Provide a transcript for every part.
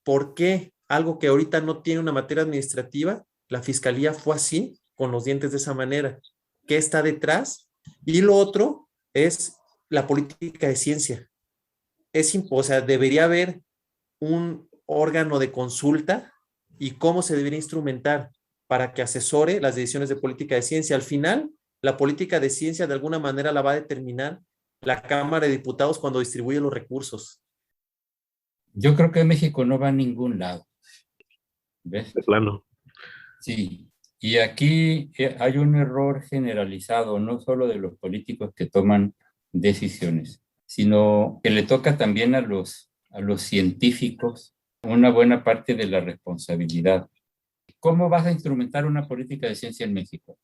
por qué algo que ahorita no tiene una materia administrativa, la fiscalía fue así, con los dientes de esa manera. ¿Qué está detrás? Y lo otro es la política de ciencia. O sea, debería haber un órgano de consulta y cómo se debería instrumentar para que asesore las decisiones de política de ciencia. Al final, la política de ciencia de alguna manera la va a determinar la Cámara de Diputados cuando distribuye los recursos. Yo creo que México no va a ningún lado. ¿Ves? De plano. Sí. Y aquí hay un error generalizado, no solo de los políticos que toman decisiones, sino que le toca también a los científicos una buena parte de la responsabilidad. ¿Cómo vas a instrumentar una política de ciencia en México?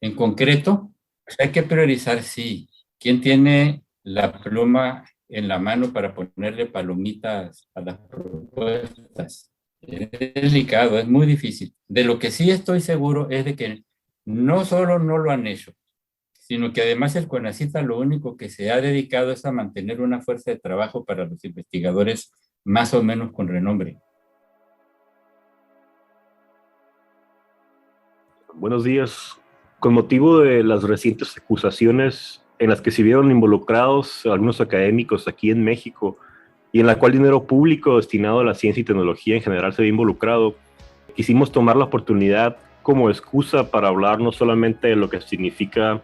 En concreto, hay que priorizar, sí, quién tiene la pluma en la mano para ponerle palomitas a las propuestas. Es delicado, es muy difícil. De lo que sí estoy seguro es de que no solo no lo han hecho, sino que además el CONACYT lo único que se ha dedicado es a mantener una fuerza de trabajo para los investigadores más o menos con renombre. Buenos días. Con motivo de las recientes acusaciones en las que se vieron involucrados algunos académicos aquí en México y en la cual dinero público destinado a la ciencia y tecnología en general se ve involucrado, quisimos tomar la oportunidad como excusa para hablar no solamente de lo que significa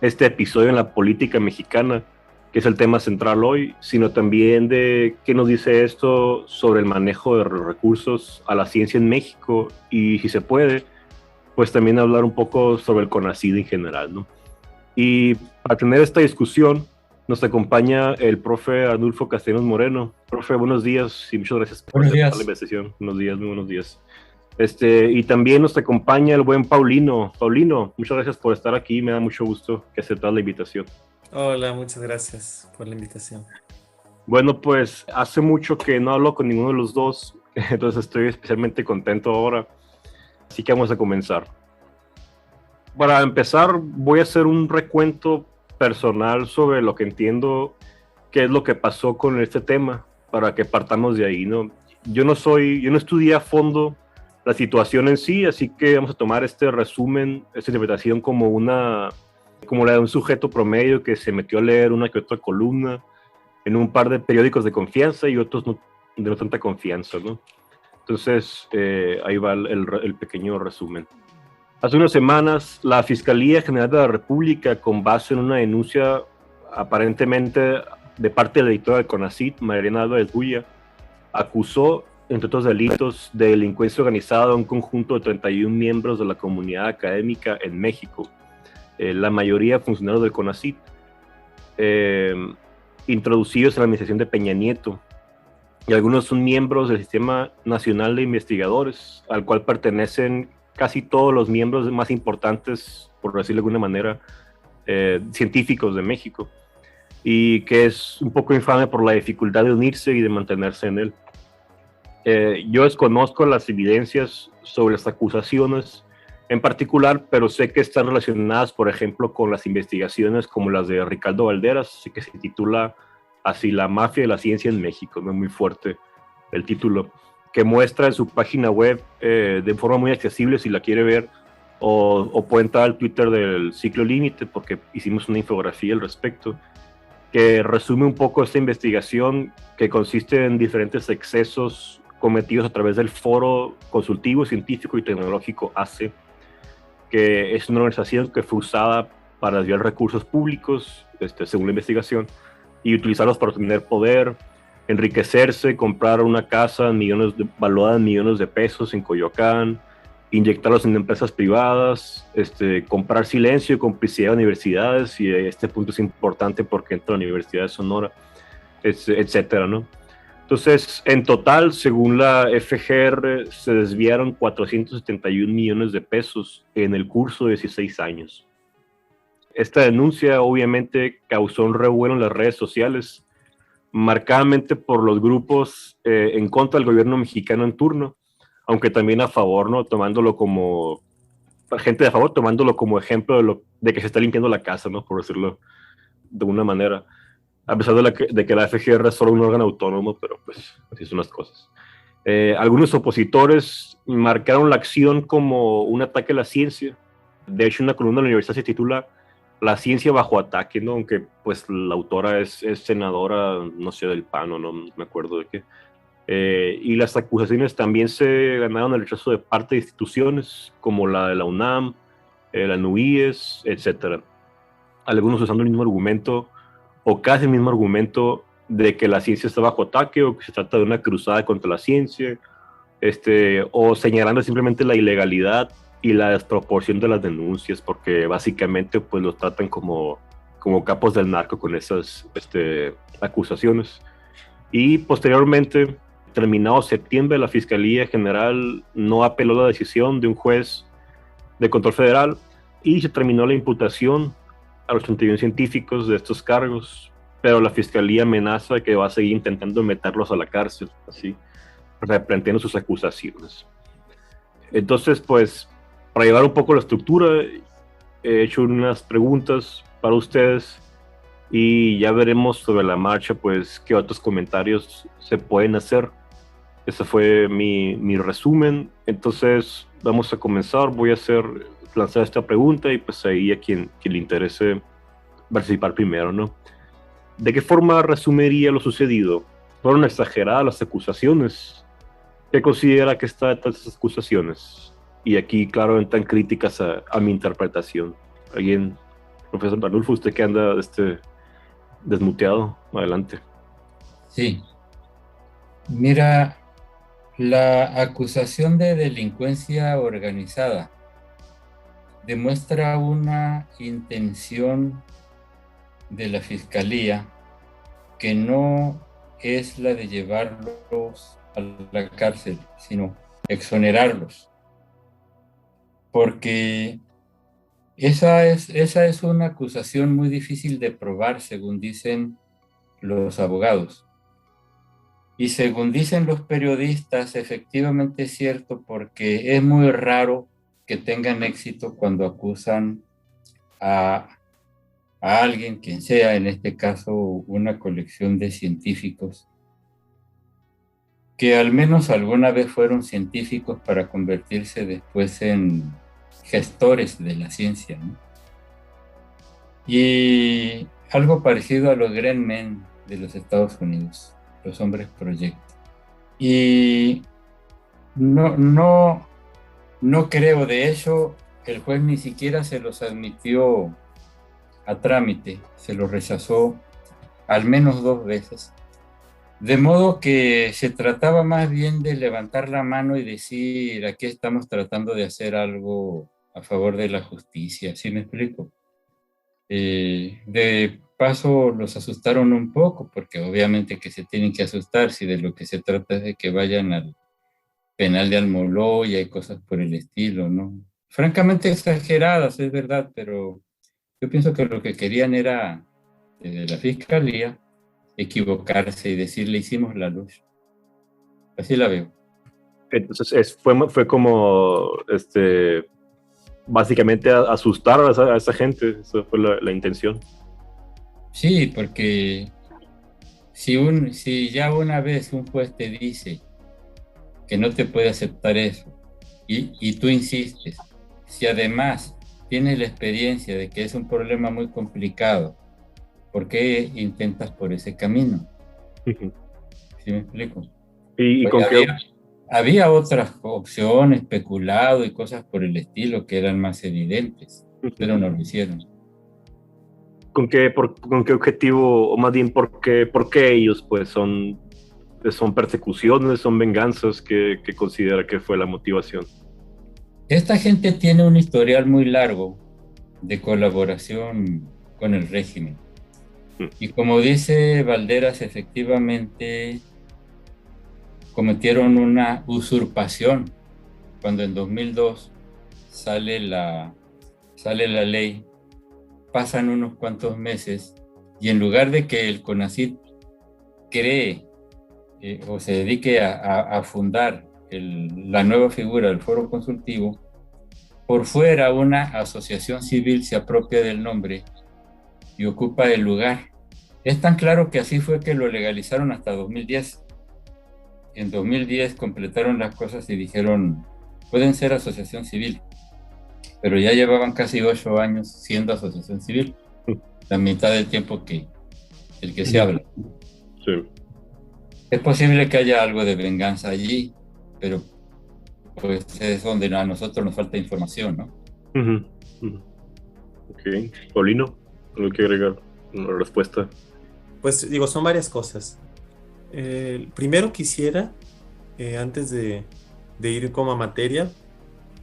este episodio en la política mexicana, que es el tema central hoy, sino también de qué nos dice esto sobre el manejo de recursos a la ciencia en México y, si se puede, pues también hablar un poco sobre el CONACYT en general, ¿no? Y para tener esta discusión nos acompaña el profe Arnulfo Castellanos Moreno. Profe, buenos días y muchas gracias por aceptar la invitación. Buenos días, muy buenos días. Y también nos acompaña el buen Paulino. Paulino, muchas gracias por estar aquí, me da mucho gusto que aceptas la invitación. Hola, muchas gracias por la invitación. Bueno, pues hace mucho que no hablo con ninguno de los dos, entonces estoy especialmente contento ahora. Así que vamos a comenzar. Para empezar, voy a hacer un recuento personal sobre lo que entiendo qué es lo que pasó con este tema, para que partamos de ahí, ¿no? Yo no estudié a fondo la situación en sí, así que vamos a tomar este resumen, esta interpretación como la de un sujeto promedio que se metió a leer una que otra columna en un par de periódicos de confianza y otros de no tanta confianza, ¿no? Entonces, ahí va el pequeño resumen. Hace unas semanas, la Fiscalía General de la República, con base en una denuncia aparentemente de parte de la editora del CONACYT, Mariana Álvarez Bulla, acusó, entre otros delitos, de delincuencia organizada a un conjunto de 31 miembros de la comunidad académica en México, la mayoría funcionarios del CONACYT, introducidos en la administración de Peña Nieto, y algunos son miembros del Sistema Nacional de Investigadores, al cual pertenecen casi todos los miembros más importantes, por decirlo de alguna manera, científicos de México, y que es un poco infame por la dificultad de unirse y de mantenerse en él. Yo desconozco las evidencias sobre las acusaciones en particular, pero sé que están relacionadas, por ejemplo, con las investigaciones como las de Ricardo Valderas, que se titula así, La mafia de la ciencia en México, ¿no? Muy fuerte el título, que muestra en su página web de forma muy accesible, si la quiere ver, o puede entrar al Twitter del Ciclo Límite, porque hicimos una infografía al respecto, que resume un poco esta investigación, que consiste en diferentes excesos cometidos a través del Foro Consultivo, Científico y Tecnológico ACE, que es una organización que fue usada para desviar recursos públicos, según la investigación, y utilizarlos para obtener poder, enriquecerse, comprar una casa valuada en millones de pesos en Coyoacán, inyectarlos en empresas privadas, comprar silencio y complicidad de universidades, y este punto es importante porque entra a la Universidad de Sonora, etcétera, ¿no? Entonces, en total, según la FGR, se desviaron 471 millones de pesos en el curso de 16 años. Esta denuncia obviamente causó un revuelo en las redes sociales, marcadamente por los grupos en contra del gobierno mexicano en turno, aunque también a favor, ¿no? Tomándolo como gente de favor, tomándolo como ejemplo de que se está limpiando la casa, ¿no? Por decirlo de una manera, a pesar de que la FGR es solo un órgano autónomo, pero pues así son las cosas. Algunos opositores marcaron la acción como un ataque a la ciencia. De hecho, una columna de la universidad se titula La ciencia bajo ataque, ¿no? Aunque pues la autora es senadora, no sé, del PAN o no me acuerdo de qué. Y las acusaciones también se ganaron el rechazo de parte de instituciones como la de la UNAM, la NUIES, etc. Algunos usando el mismo argumento, o casi el mismo argumento, de que la ciencia está bajo ataque o que se trata de una cruzada contra la ciencia, o señalando simplemente la ilegalidad y la desproporción de las denuncias, porque básicamente pues los tratan como capos del narco con esas acusaciones. Y posteriormente, terminado septiembre, la Fiscalía General no apeló la decisión de un juez de control federal y se terminó la imputación a los 31 científicos de estos cargos, pero la Fiscalía amenaza que va a seguir intentando meterlos a la cárcel, así, replanteando sus acusaciones. Entonces, pues, para llevar un poco la estructura, he hecho unas preguntas para ustedes y ya veremos sobre la marcha, pues, qué otros comentarios se pueden hacer. Ese fue mi resumen. Entonces, vamos a comenzar. Voy a lanzar esta pregunta y pues ahí a quien le interese participar primero, ¿no? ¿De qué forma resumiría lo sucedido? ¿Fueron exageradas las acusaciones? ¿Qué considera que está detrás de esas acusaciones? Y aquí, claro, entran críticas a mi interpretación. ¿Alguien, profesor Arnulfo, usted que anda desmuteado? Adelante. Sí. Mira, la acusación de delincuencia organizada demuestra una intención de la Fiscalía que no es la de llevarlos a la cárcel, sino exonerarlos. Porque esa es una acusación muy difícil de probar, según dicen los abogados. Y según dicen los periodistas, efectivamente es cierto, porque es muy raro que tengan éxito cuando acusan a alguien, quien sea, en este caso una colección de científicos, que al menos alguna vez fueron científicos para convertirse después en gestores de la ciencia, ¿no? Y algo parecido a los Green Men de los Estados Unidos, los hombres proyecto. Y no creo, de hecho, el juez ni siquiera se los admitió a trámite, se los rechazó al menos 2 veces. De modo que se trataba más bien de levantar la mano y decir, aquí estamos tratando de hacer algo a favor de la justicia, ¿sí me explico? De paso los asustaron un poco, porque obviamente que se tienen que asustar si de lo que se trata es de que vayan al penal de Almoloya y cosas por el estilo, ¿no? Francamente exageradas, es verdad, pero yo pienso que lo que querían era, desde la Fiscalía, equivocarse y decirle hicimos la luz. Así la veo. Entonces fue como básicamente asustar a esa gente. Esa fue la intención. Sí, porque si ya una vez un juez te dice que no te puede aceptar eso y tú insistes, si además tienes la experiencia de que es un problema muy complicado, ¿por qué intentas por ese camino? Uh-huh. ¿Sí me explico? ¿Y pues con qué? Había otras opciones, especulado y cosas por el estilo que eran más evidentes, uh-huh, pero no lo hicieron. ¿Con qué objetivo, o más bien por qué ellos pues son persecuciones, son venganzas? que considera que fue la motivación? Esta gente tiene un historial muy largo de colaboración con el régimen. Y como dice Valderas, efectivamente cometieron una usurpación cuando en 2002 sale la ley. Pasan unos cuantos meses y en lugar de que el CONACYT cree o se dedique a fundar la nueva figura del foro consultivo, por fuera una asociación civil se apropia del nombre y ocupa el lugar. Es tan claro que así fue que lo legalizaron hasta 2010. en 2010 completaron las cosas y dijeron, pueden ser asociación civil, pero ya llevaban casi 8 años siendo asociación civil, la mitad del tiempo que el que se habla. Sí. Es posible que haya algo de venganza allí, pero pues es donde a nosotros nos falta información, ¿no? Ok. Paulino, ¿algo que agregar? Una respuesta. Pues digo, son varias cosas. Primero quisiera, antes de ir como a materia,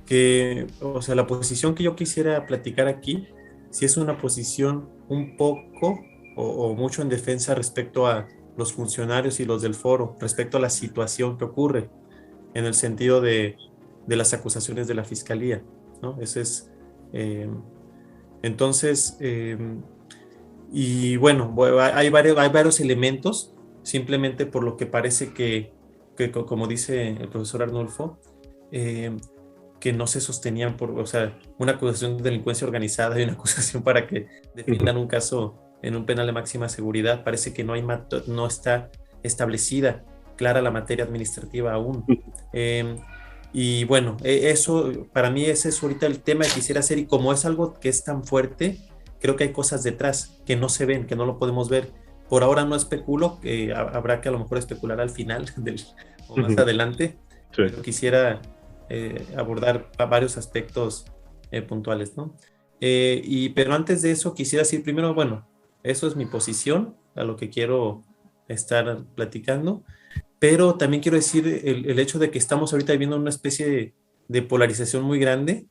que, o sea, la posición que yo quisiera platicar aquí, si es una posición un poco o mucho en defensa respecto a los funcionarios y los del foro, respecto a la situación que ocurre, en el sentido de las acusaciones de la fiscalía, ¿no? Ese es, entonces, y bueno, hay varios elementos, simplemente por lo que parece que como dice el profesor Arnulfo, que no se sostenían o sea, una acusación de delincuencia organizada y una acusación para que defiendan un caso en un penal de máxima seguridad, parece que no está establecida clara la materia administrativa aún. Y bueno, eso, para mí ese es ahorita el tema que quisiera hacer, y como es algo que es tan fuerte, creo que hay cosas detrás que no se ven, que no lo podemos ver. Por ahora no especulo, que habrá que a lo mejor especular al final o más adelante, Sí. pero quisiera abordar varios aspectos puntuales, ¿no? Pero antes de eso quisiera decir primero, bueno, eso es mi posición, a lo que quiero estar platicando, pero también quiero decir el hecho de que estamos ahorita viviendo una especie de polarización muy grande,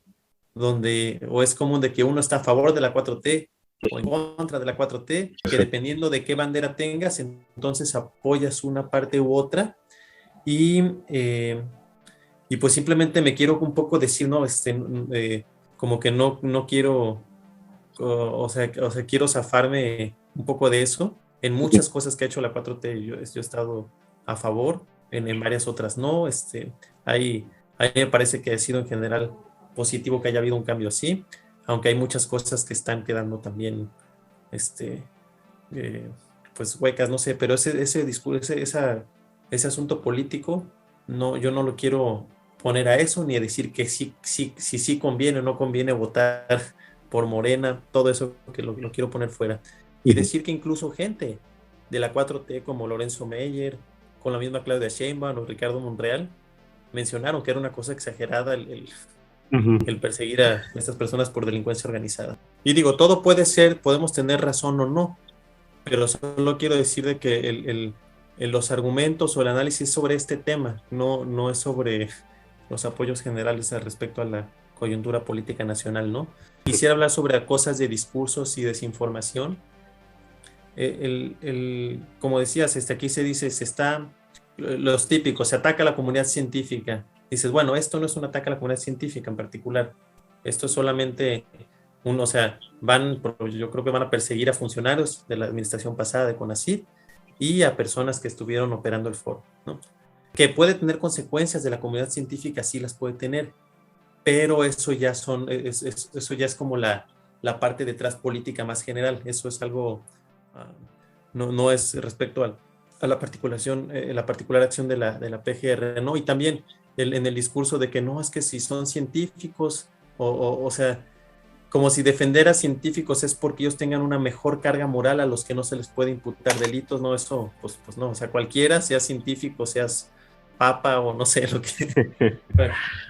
donde o es común de que uno está a favor de la 4T o en contra de la 4T, que dependiendo de qué bandera tengas, entonces apoyas una parte u otra, y pues simplemente me quiero un poco decir, no, como que no quiero, o sea, quiero zafarme un poco de eso. En muchas cosas que ha hecho la 4T yo he estado a favor, en varias otras no. A mí me parece que ha sido en general positivo que haya habido un cambio así, aunque hay muchas cosas que están quedando también, pues huecas, no sé, pero ese discurso, ese asunto político, no, yo no lo quiero poner a eso, ni a decir que sí conviene o no conviene votar por Morena, todo eso que lo quiero poner fuera. Y decir que incluso gente de la 4T como Lorenzo Meyer, con la misma Claudia Sheinbaum o Ricardo Monreal, mencionaron que era una cosa exagerada el perseguir a estas personas por delincuencia organizada. Y digo, todo puede ser, podemos tener razón o no, pero solo quiero decir de que los argumentos o el análisis sobre este tema no es sobre los apoyos generales al respecto a la coyuntura política nacional, ¿no? Quisiera hablar sobre cosas de discursos y desinformación. Como decías, aquí se dice, los típicos, se ataca a la comunidad científica. Dices, bueno, esto no es un ataque a la comunidad científica en particular, esto es solamente o sea, yo creo que van a perseguir a funcionarios de la administración pasada de CONACYT y a personas que estuvieron operando el foro, ¿no? Que puede tener consecuencias de la comunidad científica, sí las puede tener, pero eso ya eso ya es como la parte detrás política más general. Eso es algo, no es respecto a la la particular acción de la PGR, ¿no? Y también en el discurso de que no, es que si son científicos, o sea, como si defender a científicos es porque ellos tengan una mejor carga moral a los que no se les puede imputar delitos, no, eso, pues no, o sea, cualquiera, seas científico, seas papa o no sé, lo que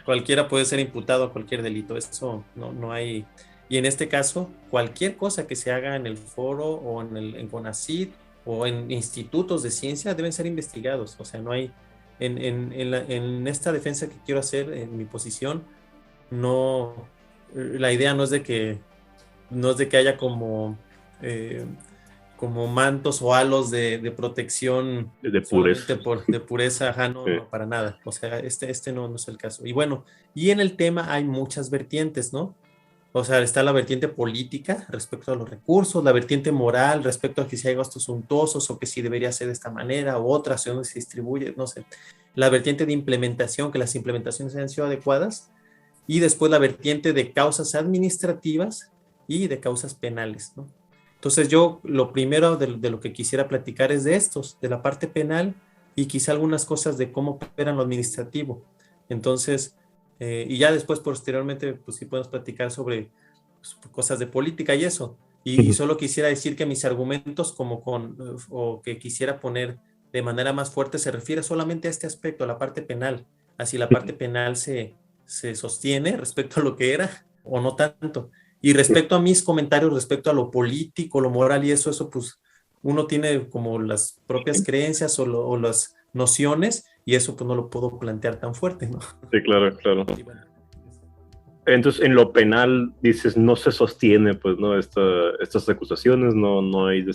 cualquiera puede ser imputado a cualquier delito, eso no hay. Y en este caso, cualquier cosa que se haga en el foro o en CONACYT o en institutos de ciencia deben ser investigados, o sea, no hay, en esta defensa que quiero hacer, en mi posición, la idea no es de que haya como mantos o halos de protección de pureza, de pureza, no, para nada, o sea, no es el caso. Y bueno, y en el tema hay muchas vertientes, ¿no? O sea, está la vertiente política respecto a los recursos, la vertiente moral respecto a que si hay gastos suntuosos o que si debería ser de esta manera u otra, si dónde se distribuye, no sé. La vertiente de implementación, que las implementaciones hayan sido adecuadas, y después la vertiente de causas administrativas y de causas penales, ¿no? Entonces yo lo primero de lo que quisiera platicar es de la parte penal, y quizá algunas cosas de cómo operan lo administrativo. Entonces, y ya después, posteriormente, pues sí podemos platicar sobre pues, cosas de política y eso. Y solo quisiera decir que mis argumentos o que quisiera poner de manera más fuerte se refiere solamente a este aspecto, a la parte penal. Así la parte penal se sostiene respecto a lo que era o no tanto. Y respecto a mis comentarios, respecto a lo político, lo moral y eso pues uno tiene como las propias creencias o las nociones y eso pues no lo puedo plantear tan fuerte, ¿no? Sí, claro, claro. Entonces, en lo penal, dices, no se sostiene, pues, ¿no? Estas acusaciones, no hay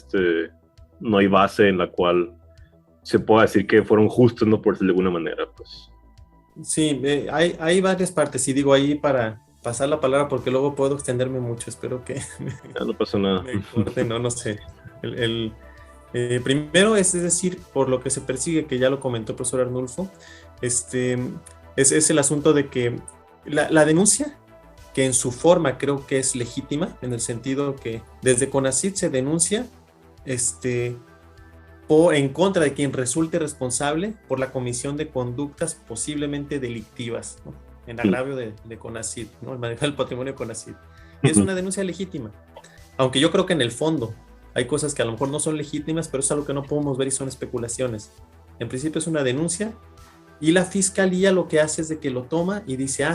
base en la cual se pueda decir que fueron justos, ¿no? Por decirlo de alguna manera, pues. Sí, hay varias partes, y digo ahí para pasar la palabra, porque luego puedo extenderme mucho, espero que Ya no pasa nada. me corte, no sé. Primero es decir, por lo que se persigue, que ya lo comentó el profesor Arnulfo, es el asunto de que la denuncia, que en su forma creo que es legítima, en el sentido que desde CONACYT se denuncia en contra de quien resulte responsable por la comisión de conductas posiblemente delictivas, ¿no? En agravio de CONACYT, ¿no? El manejo del patrimonio de CONACYT. Y es una denuncia legítima, aunque yo creo que en el fondo hay cosas que a lo mejor no son legítimas, pero es algo que no podemos ver y son especulaciones. En principio es una denuncia y la fiscalía lo que hace es de que lo toma y dice,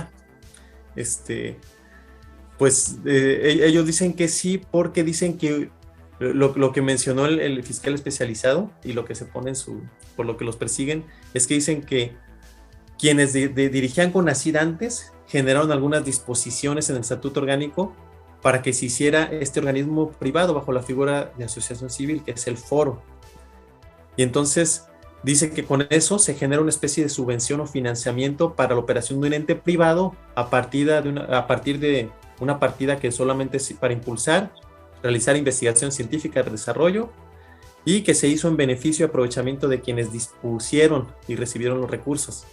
ellos dicen que sí, porque dicen que lo que mencionó el fiscal especializado y lo que se pone por lo que los persiguen, es que dicen que quienes dirigían CONACYT antes generaron algunas disposiciones en el estatuto orgánico para que se hiciera este organismo privado bajo la figura de asociación civil, que es el foro. Y entonces dice que con eso se genera una especie de subvención o financiamiento para la operación de un ente privado a partir de una partida que solamente es para impulsar, realizar investigación científica de desarrollo, y que se hizo en beneficio y aprovechamiento de quienes dispusieron y recibieron los recursos.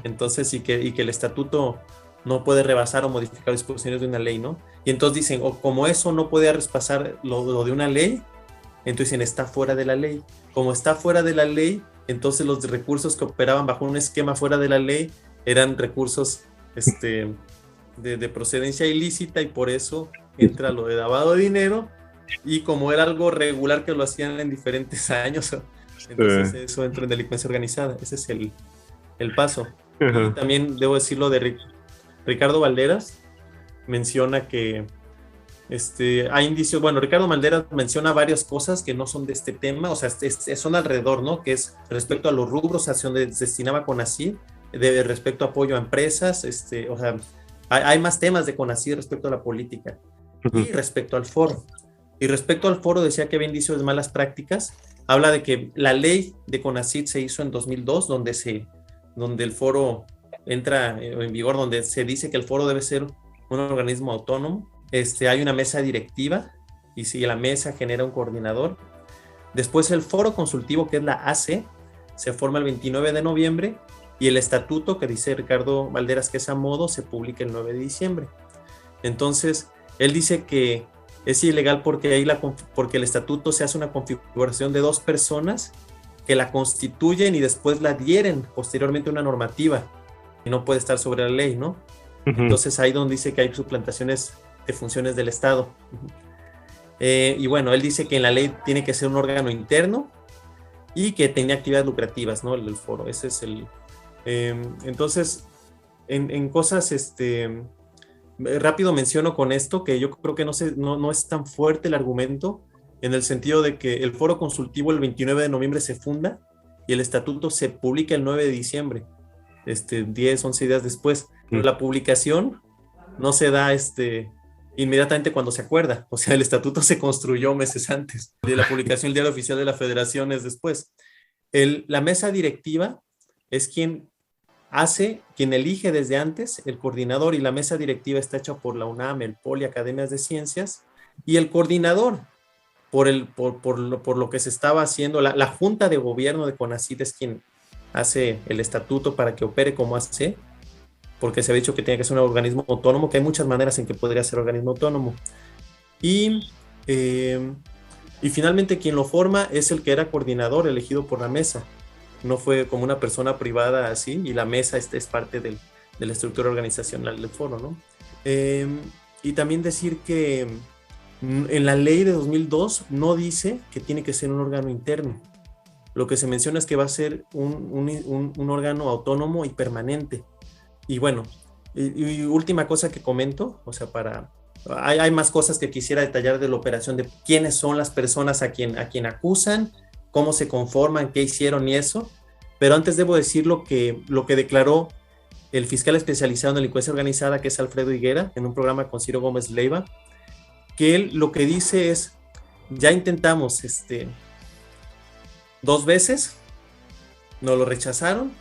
Entonces, y que el estatuto no puede rebasar o modificar disposiciones de una ley, ¿no? Y entonces dicen, como eso no puede traspasar lo de una ley, entonces dicen, está fuera de la ley. Como está fuera de la ley, entonces los recursos que operaban bajo un esquema fuera de la ley eran recursos de procedencia ilícita, y por eso entra lo de lavado de dinero, y como era algo regular que lo hacían en diferentes años, entonces eso entra en delincuencia organizada. Ese es el paso. Y también debo decirlo de Ricardo Valderas, menciona que hay indicios, bueno, Ricardo Valderas menciona varias cosas que no son de este tema, o sea, son alrededor, ¿no? Que es respecto a los rubros hacia donde se destinaba CONACYT, respecto a apoyo a empresas, o sea, hay más temas de CONACYT respecto a la política. Y respecto al foro. Y respecto al foro decía que había indicios de malas prácticas. Habla de que la ley de CONACYT se hizo en 2002, donde el foro entra en vigor, donde se dice que el foro debe ser un organismo autónomo. Hay una mesa directiva, y si la mesa genera un coordinador. Después el foro consultivo, que es la AC, se forma el 29 de noviembre, y el estatuto, que dice Ricardo Valderas que es a modo, se publica el 9 de diciembre. Entonces, él dice que es ilegal porque el estatuto se hace una configuración de dos personas que la constituyen y después la adhieren posteriormente a una normativa, y no puede estar sobre la ley, ¿no? Entonces ahí donde dice que hay suplantaciones de funciones del Estado. Y bueno, él dice que en la ley tiene que ser un órgano interno y que tenía actividades lucrativas, ¿no? El foro, ese es entonces, en cosas, rápido menciono con esto que yo creo que no es tan fuerte el argumento, en el sentido de que el foro consultivo el 29 de noviembre se funda y el estatuto se publica el 9 de diciembre, 10, 11 días después. Pero la publicación no se da inmediatamente cuando se acuerda, o sea, el estatuto se construyó meses antes de la publicación del Diario Oficial de la Federación, es después. La mesa directiva es quien elige desde antes el coordinador, y la mesa directiva está hecha por la UNAM, el POLI, Academias de Ciencias, y el coordinador, por lo que se estaba haciendo, la Junta de Gobierno de CONACYT es quien hace el estatuto para que opere como hace, porque se ha dicho que tiene que ser un organismo autónomo, que hay muchas maneras en que podría ser organismo autónomo. Y finalmente quien lo forma es el que era coordinador elegido por la mesa. no fue como una persona privada así, y la mesa es parte de la estructura organizacional del foro, ¿no? Y también decir que en la ley de 2002 no dice que tiene que ser un órgano interno. Lo que se menciona es que va a ser un órgano autónomo y permanente. Y bueno, y última cosa que comento, o sea, hay más cosas que quisiera detallar de la operación, de quiénes son las personas a quien acusan, cómo se conforman, qué hicieron y eso, pero antes debo decir lo que declaró el fiscal especializado en delincuencia organizada, que es Alfredo Higuera, en un programa con Ciro Gómez Leiva, que él lo que dice es, ya intentamos 2 veces, nos lo rechazaron,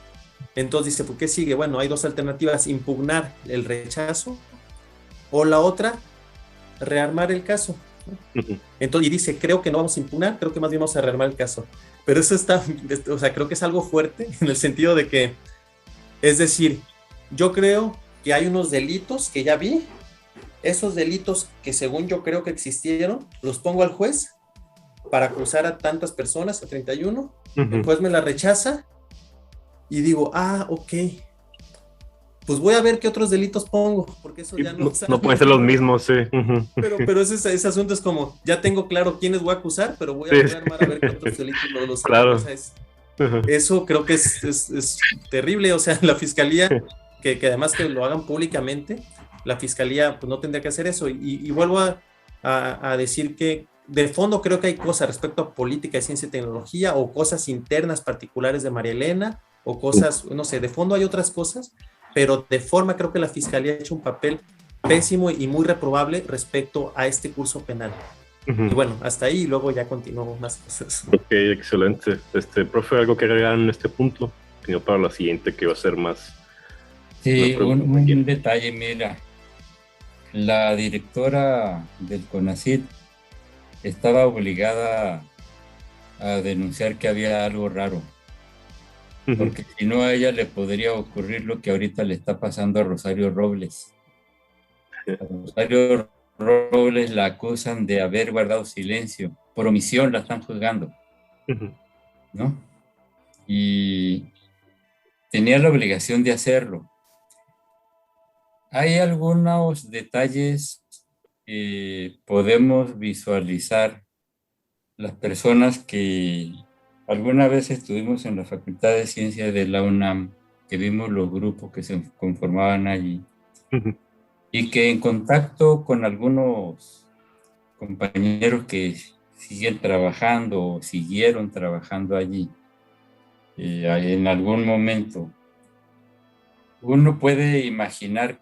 entonces dice, ¿por qué sigue? Bueno, hay 2 alternativas, impugnar el rechazo, o la otra, rearmar el caso. Entonces, y dice, creo que no vamos a impugnar, creo que más bien vamos a rearmar el caso. Pero eso o sea, creo que es algo fuerte en el sentido de que, es decir, yo creo que hay unos delitos que ya vi, esos delitos que según yo creo que existieron, los pongo al juez para acusar a tantas personas, a 31, el juez me la rechaza y digo, ok, pues voy a ver qué otros delitos pongo, porque eso ya no pueden ser los mismos, sí. Pero ese asunto es como, ya tengo claro quiénes voy a acusar, pero voy a armar a ver qué otros delitos los claro. O sea, eso creo que es terrible, o sea, la fiscalía, que además que lo hagan públicamente, la fiscalía pues no tendría que hacer eso, y vuelvo a decir que de fondo creo que hay cosas respecto a política de ciencia y tecnología, o cosas internas particulares de María Elena, o cosas, no sé, de fondo hay otras cosas, pero de forma creo que la fiscalía ha hecho un papel pésimo y muy reprobable respecto a este curso penal. Y bueno, hasta ahí, y luego ya continuamos más cosas. Ok, excelente. Profe, ¿algo que agregar en este punto? Sino para la siguiente, que va a ser más... Sí, un detalle, mira. La directora del CONACYT estaba obligada a denunciar que había algo raro, porque si no a ella le podría ocurrir lo que ahorita le está pasando a Rosario Robles. A Rosario Robles la acusan de haber guardado silencio, por omisión la están juzgando, ¿no? Y tenía la obligación de hacerlo. Hay algunos detalles que podemos visualizar las personas que alguna vez estuvimos en la Facultad de Ciencias de la UNAM, que vimos los grupos que se conformaban allí, y que en contacto con algunos compañeros que siguen trabajando o siguieron trabajando allí, en algún momento, uno puede imaginar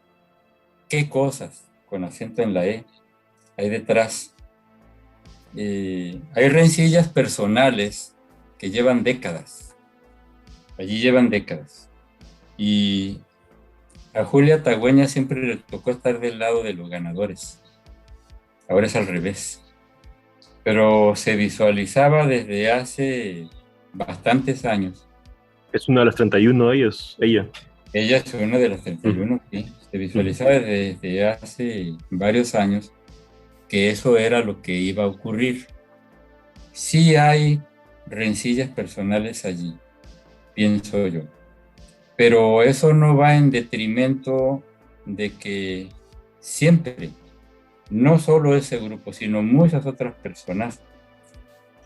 qué cosas, con acento en la E, hay detrás. Hay rencillas personales que llevan décadas. Allí llevan décadas. Y a Julia Tagüeña siempre le tocó estar del lado de los ganadores. Ahora es al revés. Pero se visualizaba desde hace bastantes años. Es una de las 31 de ellos, ella. Ella es una de las 31, sí. Se visualizaba desde hace varios años que eso era lo que iba a ocurrir. Sí hay rencillas personales allí, pienso yo. Pero eso no va en detrimento de que siempre, no solo ese grupo, sino muchas otras personas,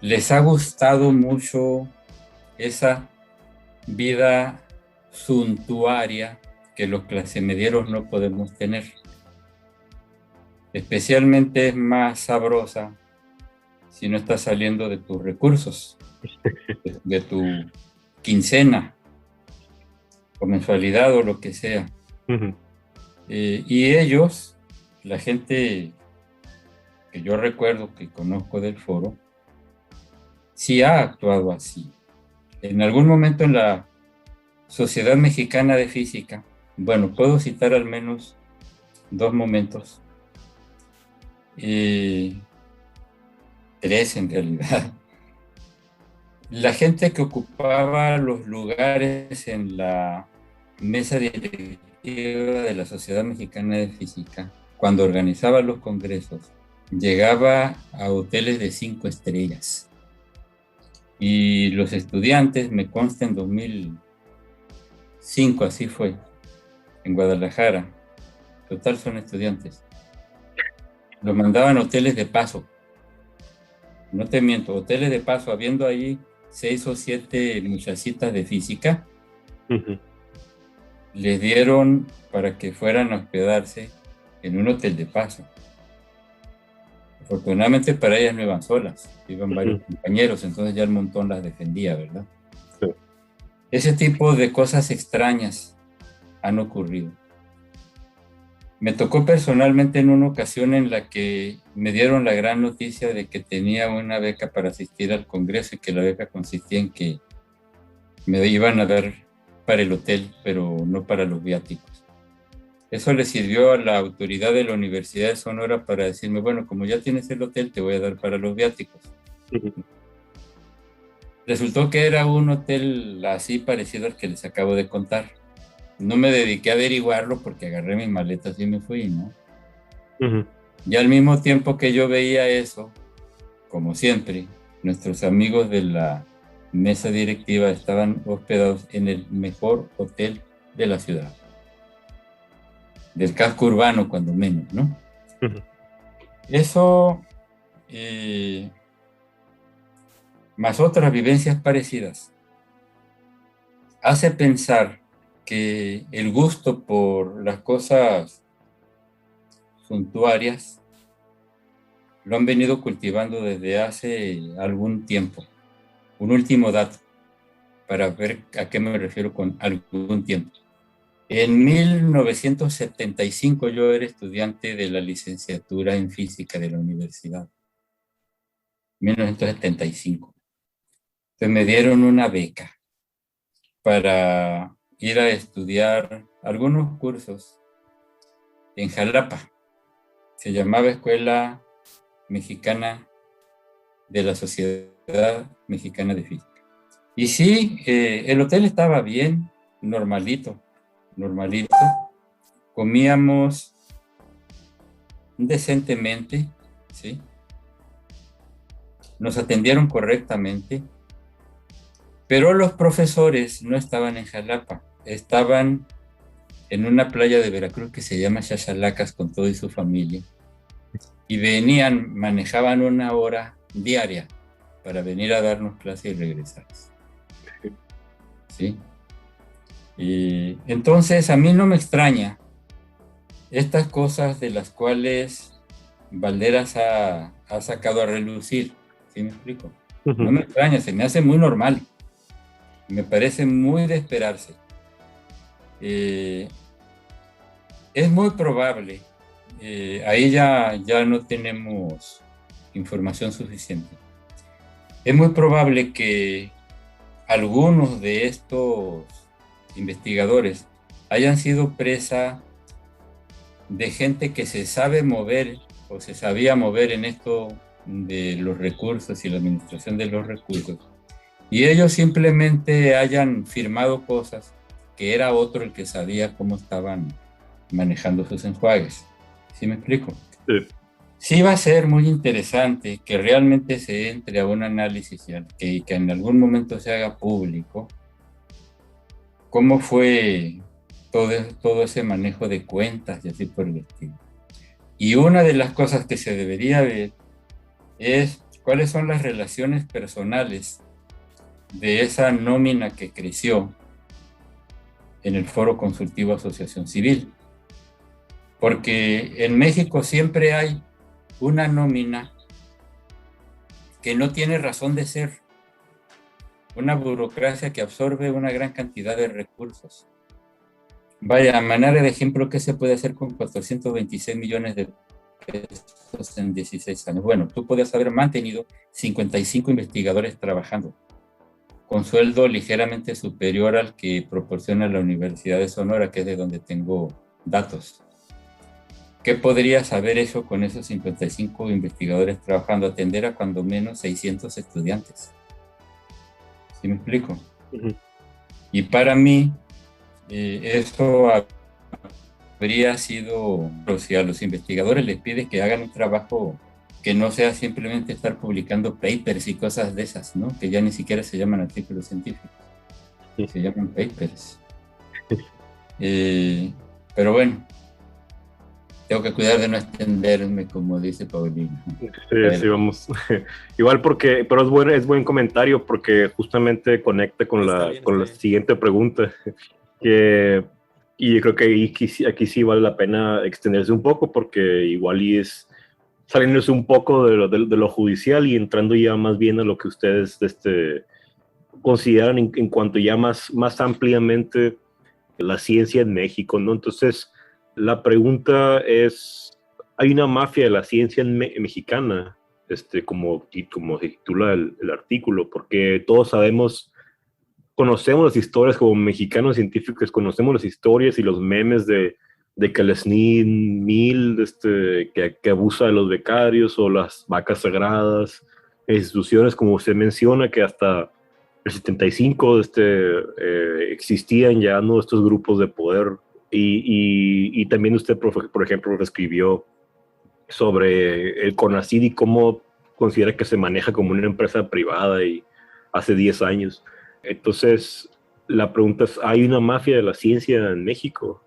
les ha gustado mucho esa vida suntuaria que los clasemedieros no podemos tener. Especialmente es más sabrosa si no estás saliendo de tus recursos, de tu quincena o mensualidad o lo que sea. Y ellos, la gente que yo recuerdo, que conozco del foro, sí ha actuado así. En algún momento en la Sociedad Mexicana de Física, bueno, puedo citar al menos 2 momentos, 3 en realidad. La gente que ocupaba los lugares en la mesa directiva de la Sociedad Mexicana de Física, cuando organizaba los congresos, llegaba a hoteles de 5 estrellas. Y los estudiantes, me consta en 2005, así fue, en Guadalajara, total son estudiantes, los mandaban a hoteles de paso, no te miento, hoteles de paso, habiendo ahí 6 o 7 muchachitas de física, les dieron para que fueran a hospedarse en un hotel de paso. Afortunadamente para ellas no iban solas, iban varios compañeros, entonces ya el montón las defendía, ¿verdad? Sí. Ese tipo de cosas extrañas han ocurrido. Me tocó personalmente en una ocasión en la que me dieron la gran noticia de que tenía una beca para asistir al Congreso y que la beca consistía en que me iban a dar para el hotel, pero no para los viáticos. Eso le sirvió a la autoridad de la Universidad de Sonora para decirme, bueno, como ya tienes el hotel, te voy a dar para los viáticos. Resultó que era un hotel así parecido al que les acabo de contar. No me dediqué a averiguarlo porque agarré mis maletas y me fui, ¿no? Y al mismo tiempo que yo veía eso, como siempre, nuestros amigos de la mesa directiva estaban hospedados en el mejor hotel de la ciudad. Del casco urbano, cuando menos, ¿no? Eso, más otras vivencias parecidas, hace pensar que el gusto por las cosas suntuarias lo han venido cultivando desde hace algún tiempo. Un último dato, para ver a qué me refiero con algún tiempo. En 1975 yo era estudiante de la licenciatura en física de la universidad. 1975. Entonces me dieron una beca para ir a estudiar algunos cursos en Jalapa. Se llamaba Escuela Mexicana de la Sociedad Mexicana de Física. Y sí, el hotel estaba bien, normalito. Comíamos decentemente, ¿sí? Nos atendieron correctamente, pero los profesores no estaban en Jalapa, estaban en una playa de Veracruz que se llama Xaxalacas con todo y su familia, y manejaban 1 hora diaria para venir a darnos clase y regresar. ¿Sí? Y entonces a mí no me extraña estas cosas de las cuales Valderas ha sacado a relucir, ¿sí me explico? No me extraña, se me hace muy normal, me parece muy de esperarse. Es muy probable, ahí ya no tenemos información suficiente, es muy probable que algunos de estos investigadores hayan sido presa de gente que se sabe mover o se sabía mover en esto de los recursos y la administración de los recursos, y ellos simplemente hayan firmado cosas que era otro el que sabía cómo estaban manejando sus enjuagues. ¿Sí me explico? Sí. Sí va a ser muy interesante que realmente se entre a un análisis y que en algún momento se haga público cómo fue todo ese manejo de cuentas y así por el estilo. Y una de las cosas que se debería ver es cuáles son las relaciones personales de esa nómina que creció en el Foro Consultivo Asociación Civil. Porque en México siempre hay una nómina que no tiene razón de ser, una burocracia que absorbe una gran cantidad de recursos. Vaya, a manera de ejemplo, ¿qué se puede hacer con 426 millones de pesos en 16 años? Bueno, tú podías haber mantenido 55 investigadores trabajando, con sueldo ligeramente superior al que proporciona la Universidad de Sonora, que es de donde tengo datos. ¿Qué podrías haber hecho con esos 55 investigadores trabajando? Atender a cuando menos 600 estudiantes. ¿Sí me explico? Y para mí, eso habría sido, si a los investigadores les pides que hagan un trabajo que no sea simplemente estar publicando papers y cosas de esas, ¿no? Que ya ni siquiera se llaman artículos científicos, se llaman papers. Pero bueno, tengo que cuidar de no extenderme, como dice Paulino. Sí, vamos. Igual pero es buen comentario porque justamente conecta con la siguiente pregunta. Y yo creo que aquí sí vale la pena extenderse un poco porque igual y es saliéndose un poco de lo judicial y entrando ya más bien a lo que ustedes consideran en cuanto ya más ampliamente la ciencia en México, ¿no? Entonces, la pregunta es, ¿hay una mafia de la ciencia mexicana? Como se titula el artículo, porque todos conocemos las historias como mexicanos científicos, conocemos las historias y los memes de que el SNI 1000 que abusa de los becarios o las vacas sagradas, instituciones como usted menciona que hasta el 75 existían ya, ¿no?, estos grupos de poder y también usted, por ejemplo, escribió sobre el CONACYT y cómo considera que se maneja como una empresa privada y hace 10 años. Entonces, la pregunta es, ¿hay una mafia de la ciencia en México?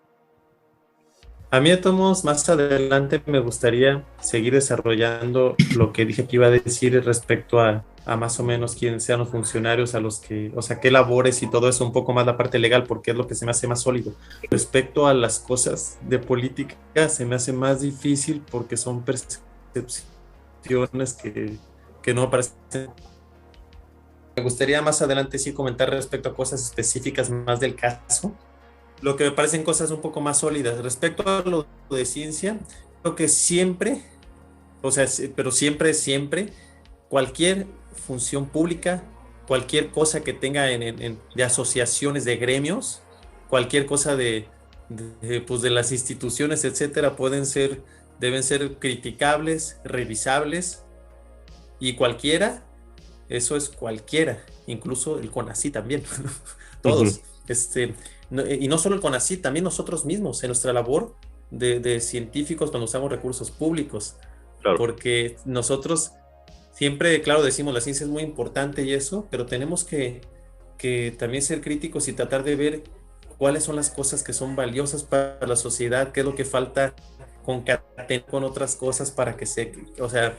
A mí, de todos modos, más adelante me gustaría seguir desarrollando lo que dije que iba a decir respecto a más o menos quiénes sean los funcionarios a los que, o sea, qué labores y todo eso, un poco más la parte legal, porque es lo que se me hace más sólido. Respecto a las cosas de política, se me hace más difícil porque son percepciones que no parecen. Me gustaría más adelante sí comentar respecto a cosas específicas más del caso, lo que me parecen cosas un poco más sólidas. Respecto a lo de ciencia, creo que siempre, o sea, pero siempre, cualquier función pública, cualquier cosa que tenga de asociaciones, de gremios, cualquier cosa pues de las instituciones, etcétera, deben ser criticables, revisables, y cualquiera, eso es cualquiera, incluso el CONACYT también, todos. Y no solo el CONACYT, también nosotros mismos, en nuestra labor de científicos cuando usamos recursos públicos. Claro. Porque nosotros siempre, claro, decimos la ciencia es muy importante y eso, pero tenemos que también ser críticos y tratar de ver cuáles son las cosas que son valiosas para la sociedad, qué es lo que falta concatenar con otras cosas para que o sea,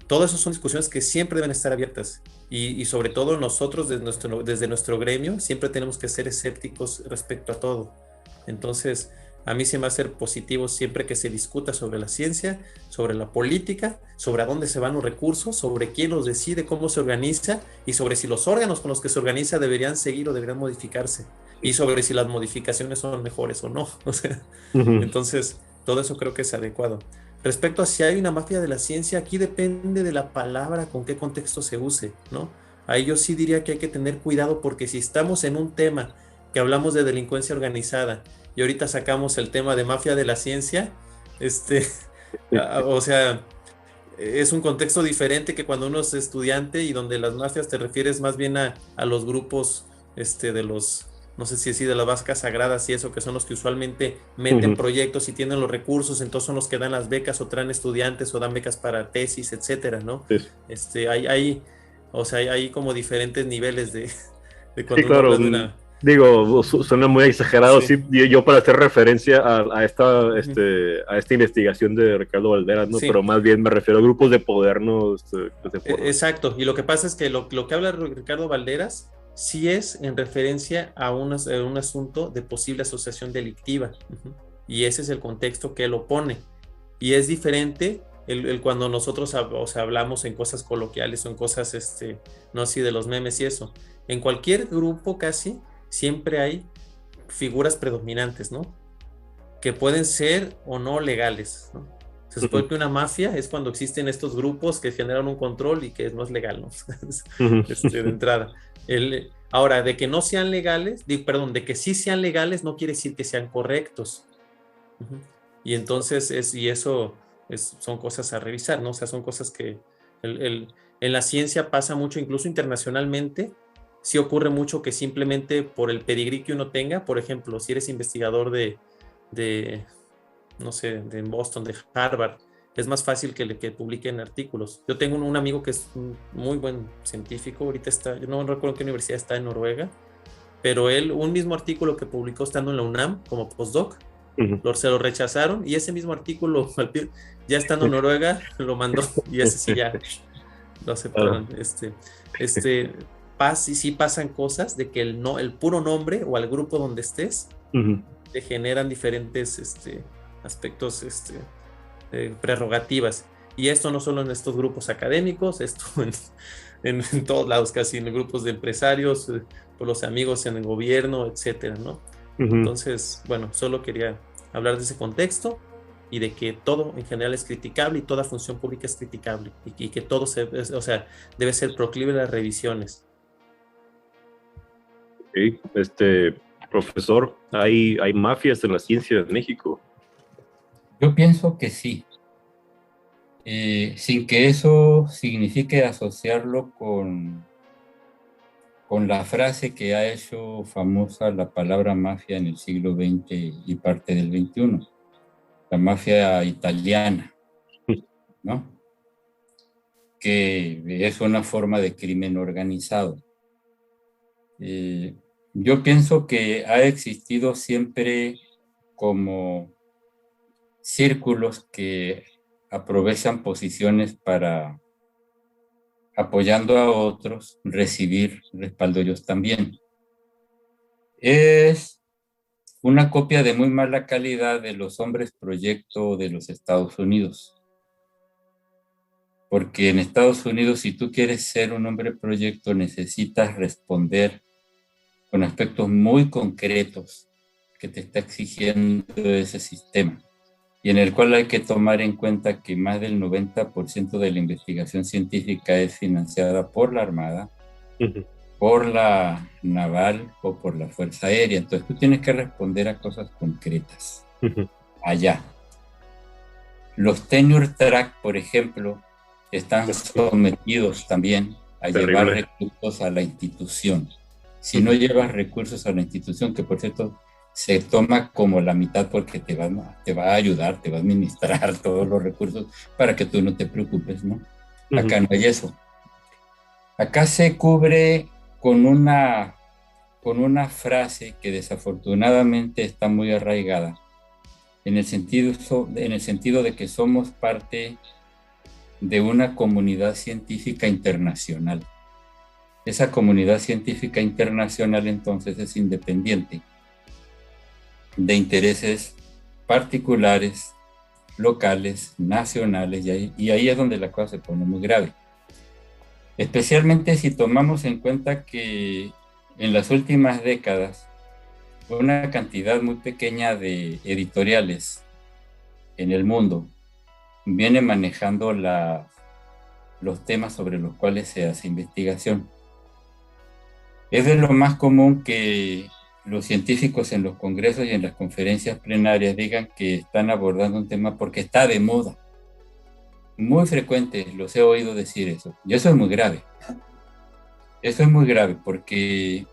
todo eso son discusiones que siempre deben estar abiertas y sobre todo nosotros desde nuestro gremio siempre tenemos que ser escépticos respecto a todo. Entonces, a mí se me va a ser positivo siempre que se discuta sobre la ciencia, sobre la política, sobre a dónde se van los recursos, sobre quién los decide, cómo se organiza y sobre si los órganos con los que se organiza deberían seguir o deberían modificarse y sobre si las modificaciones son mejores o no. O sea, entonces, todo eso creo que es adecuado. Respecto a si hay una mafia de la ciencia, aquí depende de la palabra, con qué contexto se use, ¿no? Ahí yo sí diría que hay que tener cuidado porque si estamos en un tema que hablamos de delincuencia organizada y ahorita sacamos el tema de mafia de la ciencia, o sea, es un contexto diferente que cuando uno es estudiante y donde las mafias te refieres más bien a los grupos de los, no sé si decir, de las vacas sagradas y eso, que son los que usualmente meten proyectos y tienen los recursos, entonces son los que dan las becas o traen estudiantes o dan becas para tesis, etcétera, ¿no? Sí. Hay como diferentes niveles de cuando sí, claro. uno habla de una... Digo, suena muy exagerado, sí. Yo para hacer referencia a esta investigación de Ricardo Valderas, ¿no? Sí. Pero más bien me refiero a grupos de poder, ¿no? Exacto, y lo que pasa es que lo que habla Ricardo Valderas sí es en referencia a un asunto de posible asociación delictiva, y ese es el contexto que él opone, y es diferente cuando nosotros hablamos en cosas coloquiales o en cosas, no así de los memes y eso. En cualquier grupo casi siempre hay figuras predominantes, ¿no? Que pueden ser o no legales, ¿no? Se supone que una mafia es cuando existen estos grupos que generan un control y que no es legal, ¿no? De entrada. Ahora, de que no sean legales, de que sí sean legales no quiere decir que sean correctos. Y entonces, son cosas a revisar, ¿no? O sea, son cosas que en la ciencia pasa mucho, incluso internacionalmente. Sí ocurre mucho que simplemente por el pedigrí que uno tenga, por ejemplo, si eres investigador no sé, de Boston, de Harvard, es más fácil que publiquen artículos. Yo tengo un amigo que es un muy buen científico, ahorita está, yo no recuerdo en qué universidad está en Noruega, pero él, un mismo artículo que publicó estando en la UNAM como postdoc, se lo rechazaron, y ese mismo artículo, ya estando en Noruega, lo mandó, y ese sí ya lo aceptaron. Y sí pasan cosas de que el puro nombre o al grupo donde estés te generan diferentes aspectos, prerrogativas. Y esto no solo en estos grupos académicos, esto en todos lados, casi en grupos de empresarios, por los amigos en el gobierno, etcétera, ¿no? Entonces, bueno, solo quería hablar de ese contexto y de que todo en general es criticable y toda función pública es criticable y que todo debe ser proclive a las revisiones. Sí, profesor, ¿hay mafias en la ciencia de México? Yo pienso que sí, sin que eso signifique asociarlo con la frase que ha hecho famosa la palabra mafia en el siglo XX y parte del XXI, la mafia italiana, ¿no? Que es una forma de crimen organizado. Yo pienso que ha existido siempre como círculos que aprovechan posiciones para, apoyando a otros, recibir respaldo ellos también. Es una copia de muy mala calidad de los hombres proyecto de los Estados Unidos. Porque en Estados Unidos, si tú quieres ser un hombre proyecto, necesitas responder con aspectos muy concretos que te está exigiendo ese sistema, y en el cual hay que tomar en cuenta que más del 90% de la investigación científica es financiada por la Armada, por la Naval o por la Fuerza Aérea. Entonces tú tienes que responder a cosas concretas allá. Los tenure track, por ejemplo, están sometidos también a llevar recursos a la institución. Si no llevas recursos a la institución, que por cierto se toma como la mitad porque te va a ayudar, te va a administrar todos los recursos para que tú no te preocupes, ¿no? Acá no hay eso. Acá se cubre con una frase que desafortunadamente está muy arraigada, en el sentido de que somos parte de una comunidad científica internacional. Esa comunidad científica internacional entonces es independiente de intereses particulares, locales, nacionales, y ahí es donde la cosa se pone muy grave. Especialmente si tomamos en cuenta que en las últimas décadas una cantidad muy pequeña de editoriales en el mundo viene manejando los temas sobre los cuales se hace investigación. Es de lo más común que los científicos en los congresos y en las conferencias plenarias digan que están abordando un tema porque está de moda. Muy frecuente los he oído decir eso. Y eso es muy grave. Eso es muy grave porque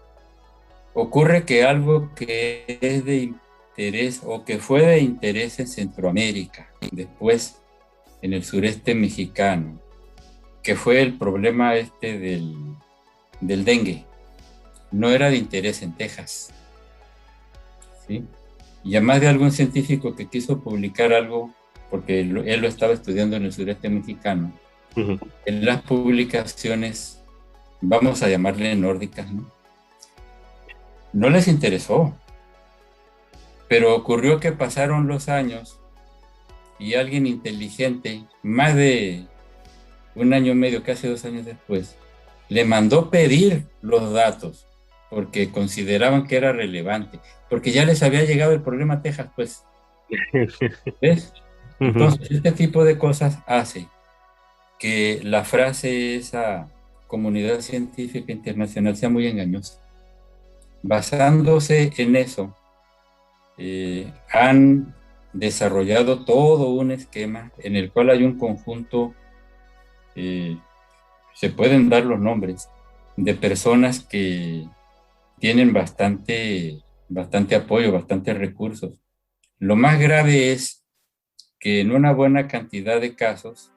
ocurre que algo que es de interés o que fue de interés en Centroamérica, después en el sureste mexicano, que fue el problema del dengue, no era de interés en Texas, ¿sí? Y además de algún científico que quiso publicar algo, porque él lo estaba estudiando en el sureste mexicano, en las publicaciones, vamos a llamarle nórdicas, no les interesó. Pero ocurrió que pasaron los años y alguien inteligente, más de un año y medio, casi 2 años después, le mandó pedir los datos porque consideraban que era relevante, porque ya les había llegado el problema a Texas, pues. ¿Ves? Entonces, este tipo de cosas hace que la frase esa comunidad científica internacional sea muy engañosa. Basándose en eso, han desarrollado todo un esquema en el cual hay un conjunto, se pueden dar los nombres, de personas que tienen bastante apoyo, bastantes recursos. Lo más grave es que en una buena cantidad de casos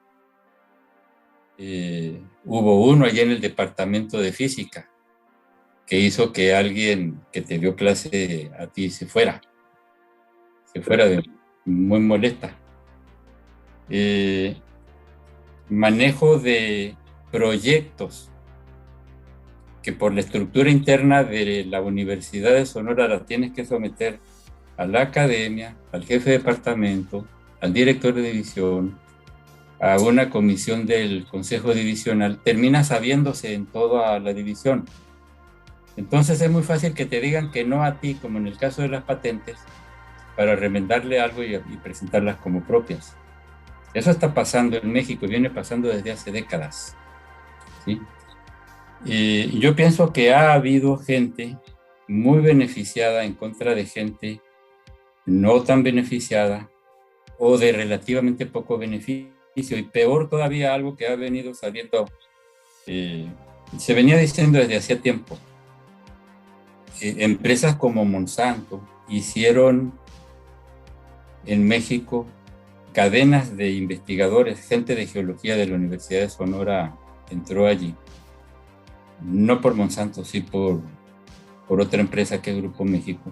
hubo uno allí en el departamento de física que hizo que alguien que te dio clase a ti se fuera muy molesta. Manejo de proyectos que por la estructura interna de la Universidad de Sonora la tienes que someter a la academia, al jefe de departamento, al director de división, a una comisión del consejo divisional, termina sabiéndose en toda la división. Entonces es muy fácil que te digan que no a ti, como en el caso de las patentes, para remendarle algo y presentarlas como propias. Eso está pasando en México y viene pasando desde hace décadas, ¿sí? Y yo pienso que ha habido gente muy beneficiada en contra de gente no tan beneficiada o de relativamente poco beneficio. Y peor todavía, algo que ha venido saliendo, se venía diciendo desde hacía tiempo. Empresas como Monsanto hicieron en México cadenas de investigadores, gente de geología de la Universidad de Sonora entró allí, no por Monsanto, sí por otra empresa que es Grupo México,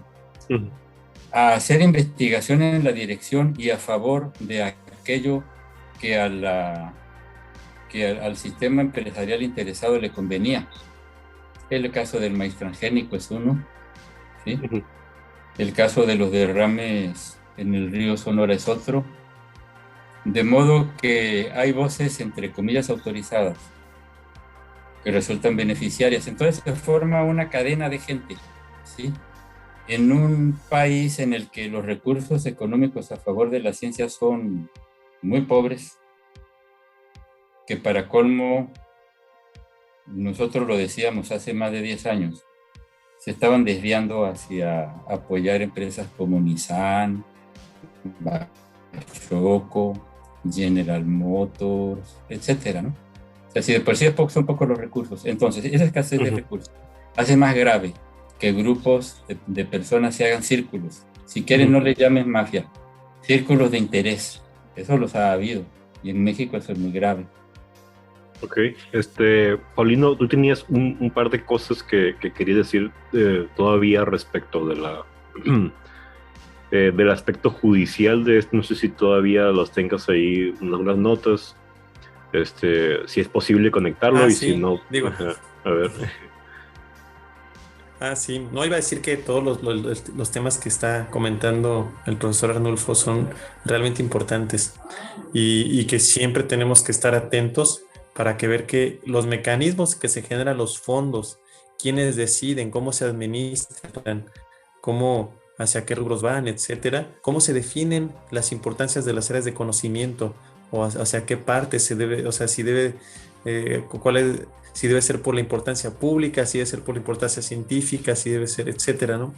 a hacer investigaciones en la dirección y a favor de aquello que al sistema empresarial interesado le convenía. El caso del maíz transgénico es uno, ¿sí? El caso de los derrames en el río Sonora es otro. De modo que hay voces, entre comillas, autorizadas, que resultan beneficiarias. Entonces se forma una cadena de gente, ¿sí? En un país en el que los recursos económicos a favor de la ciencia son muy pobres, que para colmo, nosotros lo decíamos hace más de 10 años, se estaban desviando hacia apoyar empresas como Nissan, Choco, General Motors, etcétera, ¿no? O sea, si de por sí son pocos los recursos, entonces esa escasez de recursos hace más grave que grupos de personas se hagan círculos. Si quieren, no le llames mafia, círculos de interés. Eso los ha habido, y en México eso es muy grave. Ok, Paulino, tú tenías un par de cosas que querías decir todavía respecto de del aspecto judicial de esto. No sé si todavía los tengas ahí unas notas, si es posible conectarlo y sí, si no, digo. A ver. Sí, no iba a decir que todos los temas que está comentando el profesor Arnulfo son realmente importantes y que siempre tenemos que estar atentos para ver que los mecanismos que se generan, los fondos, quiénes deciden, cómo se administran, cómo, hacia qué rubros van, etcétera, cómo se definen las importancias de las áreas de conocimiento o hacia qué parte se debe, o sea, si debe, cuál es, si debe ser por la importancia pública, si debe ser por la importancia científica, si debe ser, etcétera, ¿no?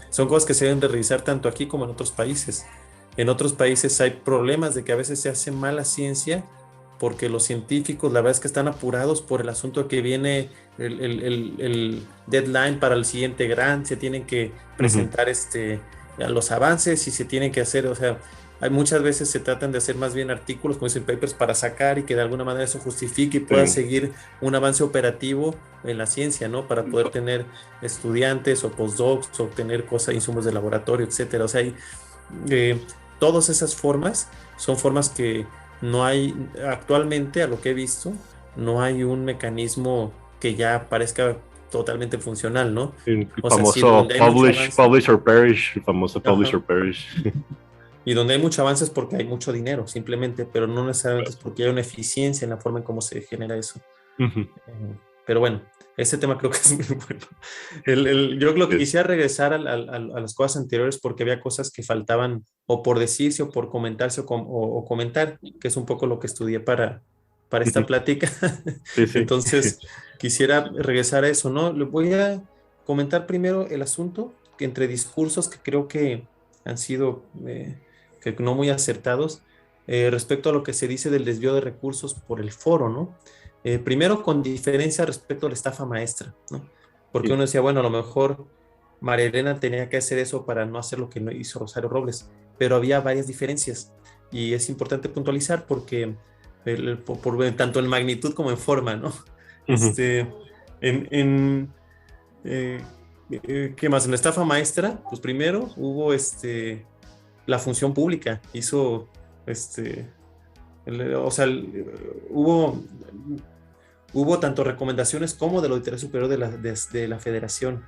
Son cosas que se deben de revisar tanto aquí como en otros países. En otros países hay problemas de que a veces se hace mala ciencia porque los científicos, la verdad es que están apurados por el asunto que viene el deadline para el siguiente grant, se tienen que presentar los avances y se tienen que hacer, o sea, hay muchas veces se tratan de hacer más bien artículos, como dicen papers, para sacar y que de alguna manera eso justifique y pueda seguir un avance operativo en la ciencia, ¿no? Para poder tener estudiantes o postdocs o obtener cosas, insumos de laboratorio, etcétera. O sea, todas esas formas son formas que no hay actualmente, a lo que he visto, no hay un mecanismo que ya parezca totalmente funcional, ¿no? El famoso publish or perish, el famoso publish or perish. Y donde hay mucho avance es porque hay mucho dinero, simplemente, pero no necesariamente es porque hay una eficiencia en la forma en cómo se genera eso. Pero bueno, este tema creo que es muy bueno. Yo creo que quisiera regresar a las cosas anteriores porque había cosas que faltaban o por decirse o por comentarse o comentar, que es un poco lo que estudié para esta plática. Sí. Entonces, quisiera regresar a eso, ¿no? Le voy a comentar primero el asunto que entre discursos que creo que han sido que no muy acertados respecto a lo que se dice del desvío de recursos por el foro, ¿no? Primero con diferencia respecto a la estafa maestra, ¿no? Porque uno decía, bueno, a lo mejor María Elena tenía que hacer eso para no hacer lo que no hizo Rosario Robles. pero había varias diferencias y es importante puntualizar porque tanto en magnitud como en forma, ¿no? ¿Qué más? En la estafa maestra, pues primero hubo la función pública, hizo hubo tanto recomendaciones como de la Auditoría Superior de la Federación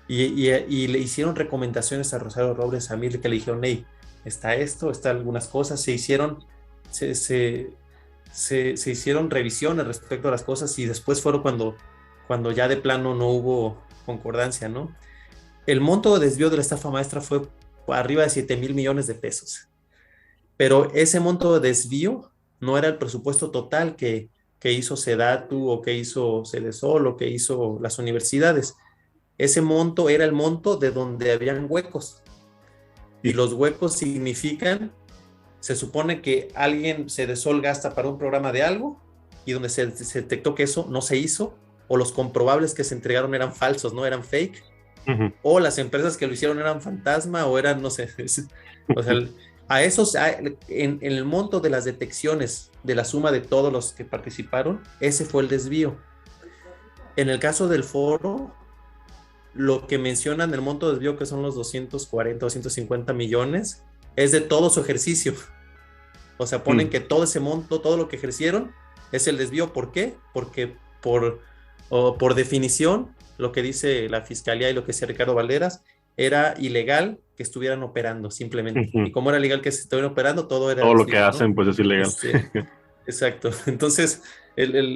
y le hicieron recomendaciones a Rosario Robles Amil, que le dijeron, hey, está esto, está algunas cosas, se hicieron revisiones respecto a las cosas y después fueron cuando ya de plano no hubo concordancia, ¿no? El monto de desvío de la estafa maestra fue arriba de 7,000 millones de pesos, pero ese monto de desvío no era el presupuesto total que hizo SEDATU o que hizo Cedesol o que hizo las universidades. Ese monto era el monto de donde habían huecos, y los huecos significan, se supone que alguien Cedesol gasta para un programa de algo y donde se detectó que eso no se hizo, o los comprobables que se entregaron eran falsos, no eran fake, o las empresas que lo hicieron eran fantasma o eran, no sé, o sea, en el monto de las detecciones de la suma de todos los que participaron, ese fue el desvío. En el caso del foro, lo que mencionan el monto de desvío, que son los 240, 250 millones, es de todo su ejercicio. O sea, ponen que todo ese monto, todo lo que ejercieron, es el desvío. ¿Por qué? Porque por definición, lo que dice la Fiscalía y lo que dice Ricardo Valderas, era ilegal que estuvieran operando, simplemente. Y como era legal que se estuvieran operando, todo era... Todo lo que hacen, pues es ilegal. Exacto. Entonces,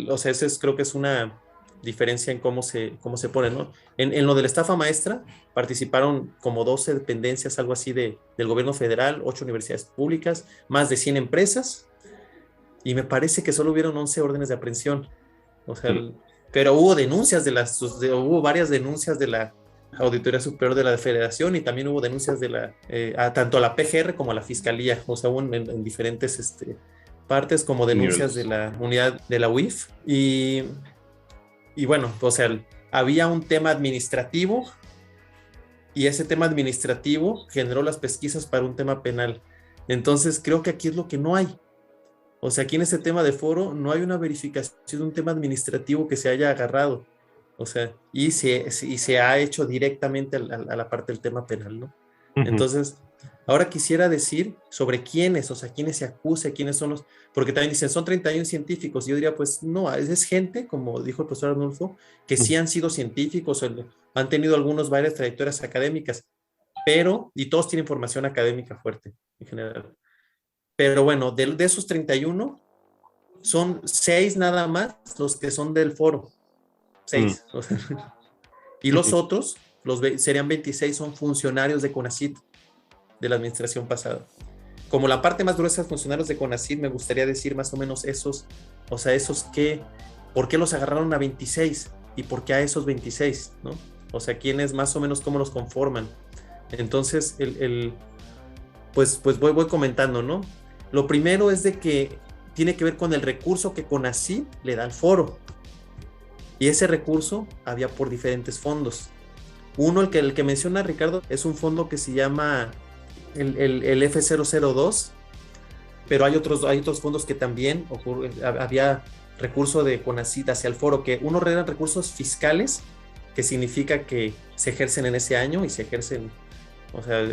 o sea, creo que es una diferencia en cómo se pone, ¿no? En lo de la estafa maestra, participaron como 12 dependencias, algo así, del gobierno federal, 8 universidades públicas, más de 100 empresas, y me parece que solo hubieron 11 órdenes de aprehensión. O sea, pero hubo denuncias hubo varias denuncias de la Auditoría Superior de la Federación, y también hubo denuncias tanto a la PGR como a la Fiscalía, o sea, en diferentes partes, como denuncias de la unidad de la UIF, y bueno, o sea, había un tema administrativo, y ese tema administrativo generó las pesquisas para un tema penal. Entonces creo que aquí es lo que no hay. O sea, aquí en este tema de foro no hay una verificación de un tema administrativo que se haya agarrado. O sea, y se ha hecho directamente a la parte del tema penal, ¿no? Entonces, ahora quisiera decir sobre quiénes, o sea, quiénes se acusa, quiénes son los... Porque también dicen, son 31 científicos. Y yo diría, pues no, es gente, como dijo el profesor Arnulfo, que sí han sido científicos, han tenido varias trayectorias académicas, y todos tienen formación académica fuerte, en general. Pero bueno, de esos 31, son 6 nada más los que son del foro. 6. O sea, y los otros, serían 26, son funcionarios de CONACYT, de la administración pasada. Como la parte más gruesa de funcionarios de CONACYT, me gustaría decir más o menos ¿por qué los agarraron a 26? ¿Y por qué a esos 26? ¿No? O sea, ¿quiénes más o menos cómo los conforman? Entonces, pues voy comentando, ¿no? Lo primero es de que tiene que ver con el recurso que CONACYT le da al foro. Y ese recurso había por diferentes fondos. Uno, el que menciona Ricardo, es un fondo que se llama el F002, pero hay otros fondos que también había recurso de CONACYT hacia el foro, que uno eran recursos fiscales, que significa que se ejercen en ese año y se ejercen, o sea,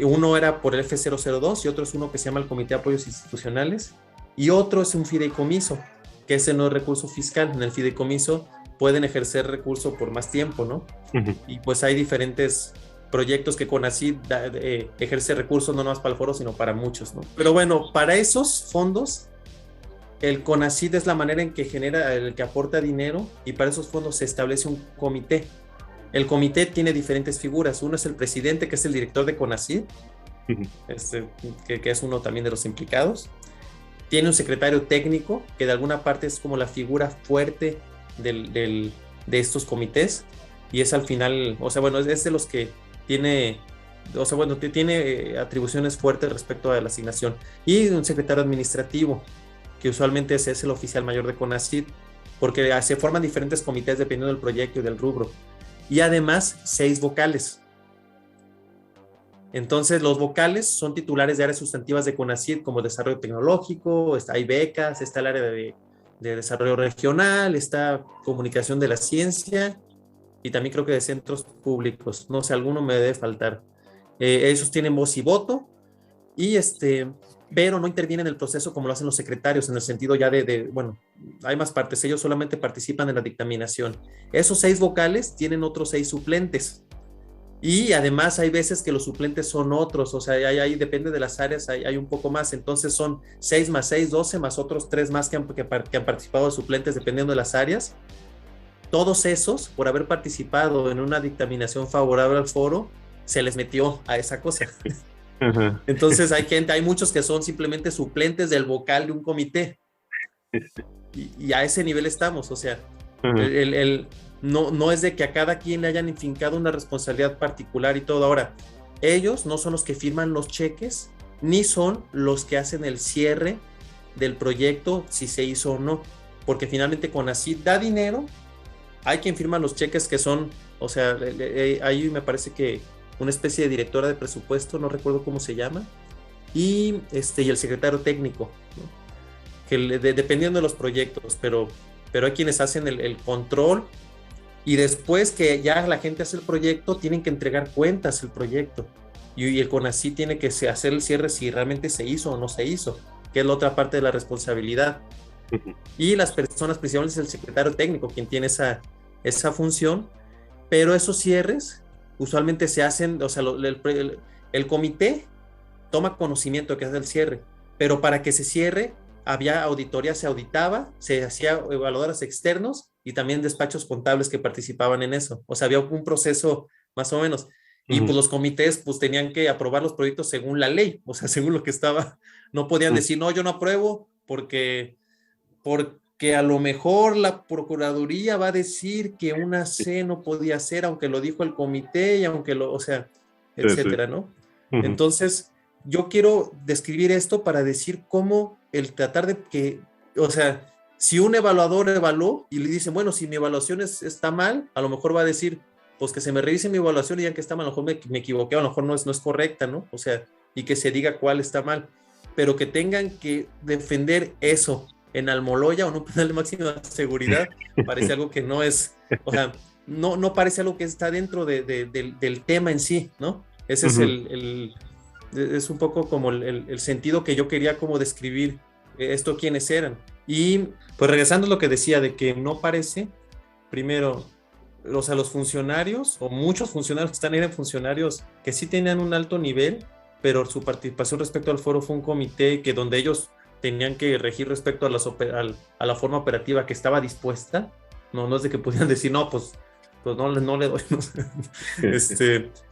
uno era por el F002 y otro es uno que se llama el Comité de Apoyos Institucionales, y otro es un fideicomiso, que ese no es recurso fiscal. En el fideicomiso pueden ejercer recurso por más tiempo, ¿no? Y pues hay diferentes proyectos que CONACYT ejerce recursos no nomás para el foro, sino para muchos, ¿no? Pero bueno, para esos fondos, el CONACYT es la manera en que el que aporta dinero, y para esos fondos se establece un comité. El comité tiene diferentes figuras. Uno es el presidente, que es el director de CONACYT, que es uno también de los implicados. Tiene un secretario técnico, que de alguna parte es como la figura fuerte de estos comités, y es al final, o sea, bueno, es de los que tiene, o sea, bueno, tiene atribuciones fuertes respecto a la asignación. Y un secretario administrativo, que usualmente es el oficial mayor de CONACYT, porque se forman diferentes comités dependiendo del proyecto y del rubro. Y además 6 vocales. Entonces, los vocales son titulares de áreas sustantivas de CONACYT como desarrollo tecnológico, hay becas, está el área de desarrollo regional, está comunicación de la ciencia y también creo que de centros públicos. No sé, alguno me debe faltar. Ellos tienen voz y voto y pero no intervienen en el proceso como lo hacen los secretarios, en el sentido ya bueno, hay más partes, ellos solamente participan en la dictaminación. Esos 6 vocales tienen otros 6 suplentes. Y además hay veces que los suplentes son otros, o sea, ahí depende de las áreas, hay un poco más, entonces son 6 más 6, 12, más otros 3 más que han participado de suplentes dependiendo de las áreas. Todos esos, por haber participado en una dictaminación favorable al foro, se les metió a esa cosa. Uh-huh. Entonces hay muchos que son simplemente suplentes del vocal de un comité. Y a ese nivel estamos, o sea, uh-huh. No es de que a cada quien le hayan infincado una responsabilidad particular y todo. Ahora, ellos no son los que firman los cheques, ni son los que hacen el cierre del proyecto, si se hizo o no, porque finalmente CONACYT da dinero, hay quien firma los cheques que son, o sea, ahí me parece que una especie de directora de presupuesto, no recuerdo cómo se llama, y el secretario técnico, ¿no? Que dependiendo de los proyectos, pero hay quienes hacen el control. Y después que ya la gente hace el proyecto, tienen que entregar cuentas el proyecto. Y el CONACYT tiene que hacer el cierre si realmente se hizo o no se hizo, que es la otra parte de la responsabilidad. Uh-huh. Y las personas, principalmente el secretario técnico, quien tiene esa función, pero esos cierres usualmente se hacen, o sea, el comité toma conocimiento de que hace el cierre, pero para que se cierre, había auditoría, se auditaba, se hacía evaluadores externos y también despachos contables que participaban en eso. O sea, había un proceso más o menos. Y uh-huh. Pues los comités pues tenían que aprobar los proyectos según la ley, o sea, según lo que estaba. No podían decir, no, yo no apruebo porque a lo mejor la Procuraduría va a decir que una C no podía ser, aunque lo dijo el comité y aunque o sea, etcétera, ¿no? Uh-huh. Entonces, yo quiero describir esto para decir cómo el tratar de que, o sea, si un evaluador evaluó y le dicen, bueno, si mi evaluación está mal, a lo mejor va a decir, pues que se me revise mi evaluación y ya que está mal, a lo mejor me equivoqué, a lo mejor no es correcta, ¿no? O sea, y que se diga cuál está mal, pero que tengan que defender eso en Almoloya o en un penal de máxima seguridad, parece algo que no es, o sea, no parece algo que está dentro del tema en sí, ¿no? Ese uh-huh. Es un poco como el sentido que yo quería como describir esto quiénes eran. Y pues regresando a lo que decía de que no parece, primero, o sea, los funcionarios o muchos funcionarios que eran funcionarios que sí tenían un alto nivel, pero su participación respecto al foro fue un comité que donde ellos tenían que regir respecto a la forma operativa que estaba dispuesta, no es de que pudieran decir, no, pues no le doy, ¿no?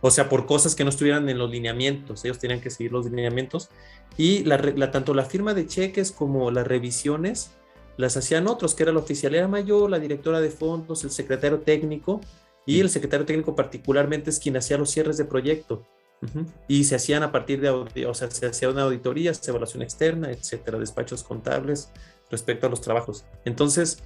O sea, por cosas que no estuvieran en los lineamientos, ellos tenían que seguir los lineamientos, y tanto la firma de cheques como las revisiones las hacían otros, que era la oficialía mayor, la directora de fondos, el secretario técnico, y el secretario técnico particularmente es quien hacía los cierres de proyecto, uh-huh. Y se hacían a partir o sea, se hacía una auditoría, evaluación externa, etcétera, despachos contables respecto a los trabajos. Entonces,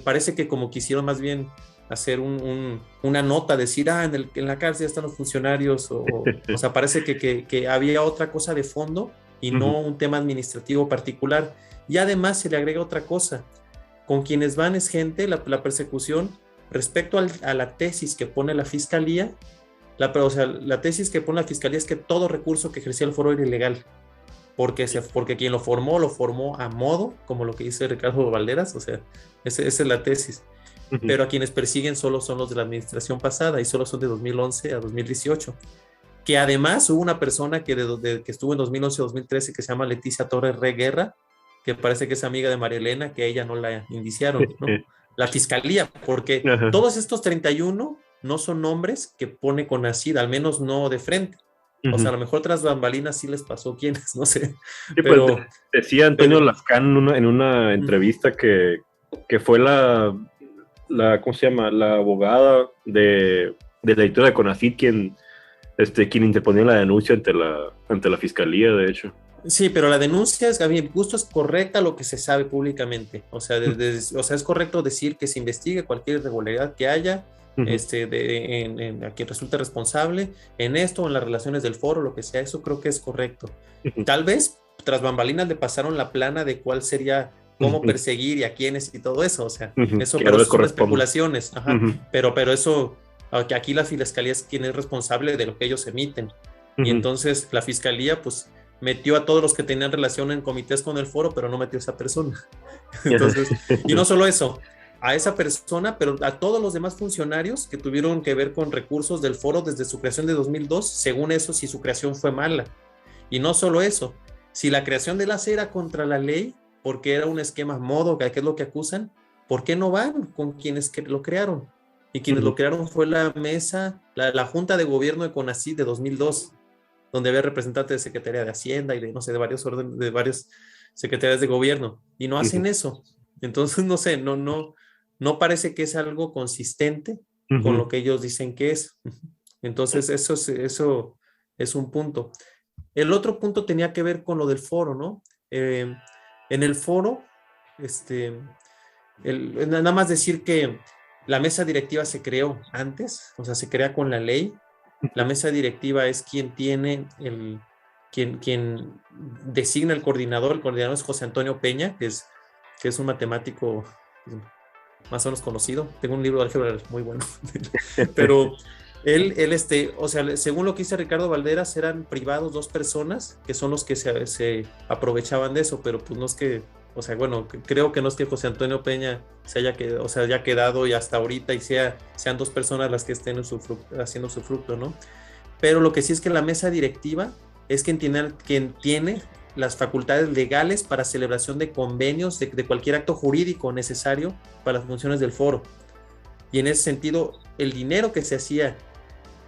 parece que como quisieron más bien hacer una nota, decir, en la cárcel están los funcionarios, o sea, parece que había otra cosa de fondo y uh-huh. No un tema administrativo particular. Y además se le agrega otra cosa, con quienes van es gente, la persecución respecto a la tesis que pone la fiscalía, la tesis que pone la fiscalía es que todo recurso que ejercía el foro era ilegal, porque quien lo formó a modo, como lo que dice Ricardo Valderas, o sea, esa es la tesis. Uh-huh. Pero a quienes persiguen solo son los de la administración pasada y solo son de 2011 a 2018. Que además hubo una persona que estuvo en 2011 a 2013 que se llama Leticia Torres Reguerra, que parece que es amiga de María Elena, que ella no la indiciaron, ¿no? La fiscalía, porque uh-huh. Todos estos 31 no son nombres que pone CONACYT, al menos no de frente. Uh-huh. O sea, a lo mejor tras bambalinas sí les pasó quiénes, no sé. Sí, pero pues, decía Antonio Lascán en una entrevista que fue la ¿cómo se llama? La abogada de la editora de CONACYT quien interponía la denuncia ante la fiscalía, de hecho. Sí, pero la denuncia a mi gusto es correcta lo que se sabe públicamente. O sea, o sea, es correcto decir que se investigue cualquier irregularidad que haya Ujú. a quien resulte responsable en esto, en las relaciones del foro, lo que sea, eso creo que es correcto. Ujú. Tal vez tras bambalinas le pasaron la plana de cuál sería, cómo Ujú. perseguir y a quiénes y todo eso, o sea, Ujú. eso, Que pero no le eso son corresponde. especulaciones, ajá, Ujú. pero eso, aunque aquí la fiscalía es quien es responsable de lo que ellos emiten, y Ujú. entonces la fiscalía, pues, metió a todos los que tenían relación en comités con el foro, pero no metió a esa persona. Entonces, y no solo eso, a esa persona, pero a todos los demás funcionarios que tuvieron que ver con recursos del foro desde su creación de 2002, según eso, si su creación fue mala. Y no solo eso, si la creación de la CE era contra la ley, porque era un esquema modo, que es lo que acusan, ¿por qué no van con quienes lo crearon? Y quienes Ujú. lo crearon fue la mesa, la Junta de Gobierno de CONACYT de 2002, donde había representantes de Secretaría de Hacienda y de, no sé, de varios órdenes, de varias secretarías de gobierno, y no hacen Ujú. eso. Entonces, no sé, no parece que es algo consistente con Ujú. lo que ellos dicen que es. Entonces, eso es un punto. El otro punto tenía que ver con lo del foro, ¿no? En el foro, este, nada más decir que la mesa directiva se creó antes, o sea, se crea con la ley. La mesa directiva es quien tiene quien designa el coordinador es José Antonio Peña, que es un matemático más o menos conocido. Tengo un libro de álgebra muy bueno, pero o sea, según lo que dice Ricardo Valderas, eran privados dos personas que son los que se aprovechaban de eso, pero pues no es que, o sea, bueno, creo que no es que José Antonio Peña se haya quedado, o sea, haya quedado y hasta ahorita y sean dos personas las que estén haciendo su fruto, ¿no? Pero lo que sí es que la mesa directiva es quien tiene las facultades legales para celebración de convenios de cualquier acto jurídico necesario para las funciones del foro. Y en ese sentido, el dinero que se hacía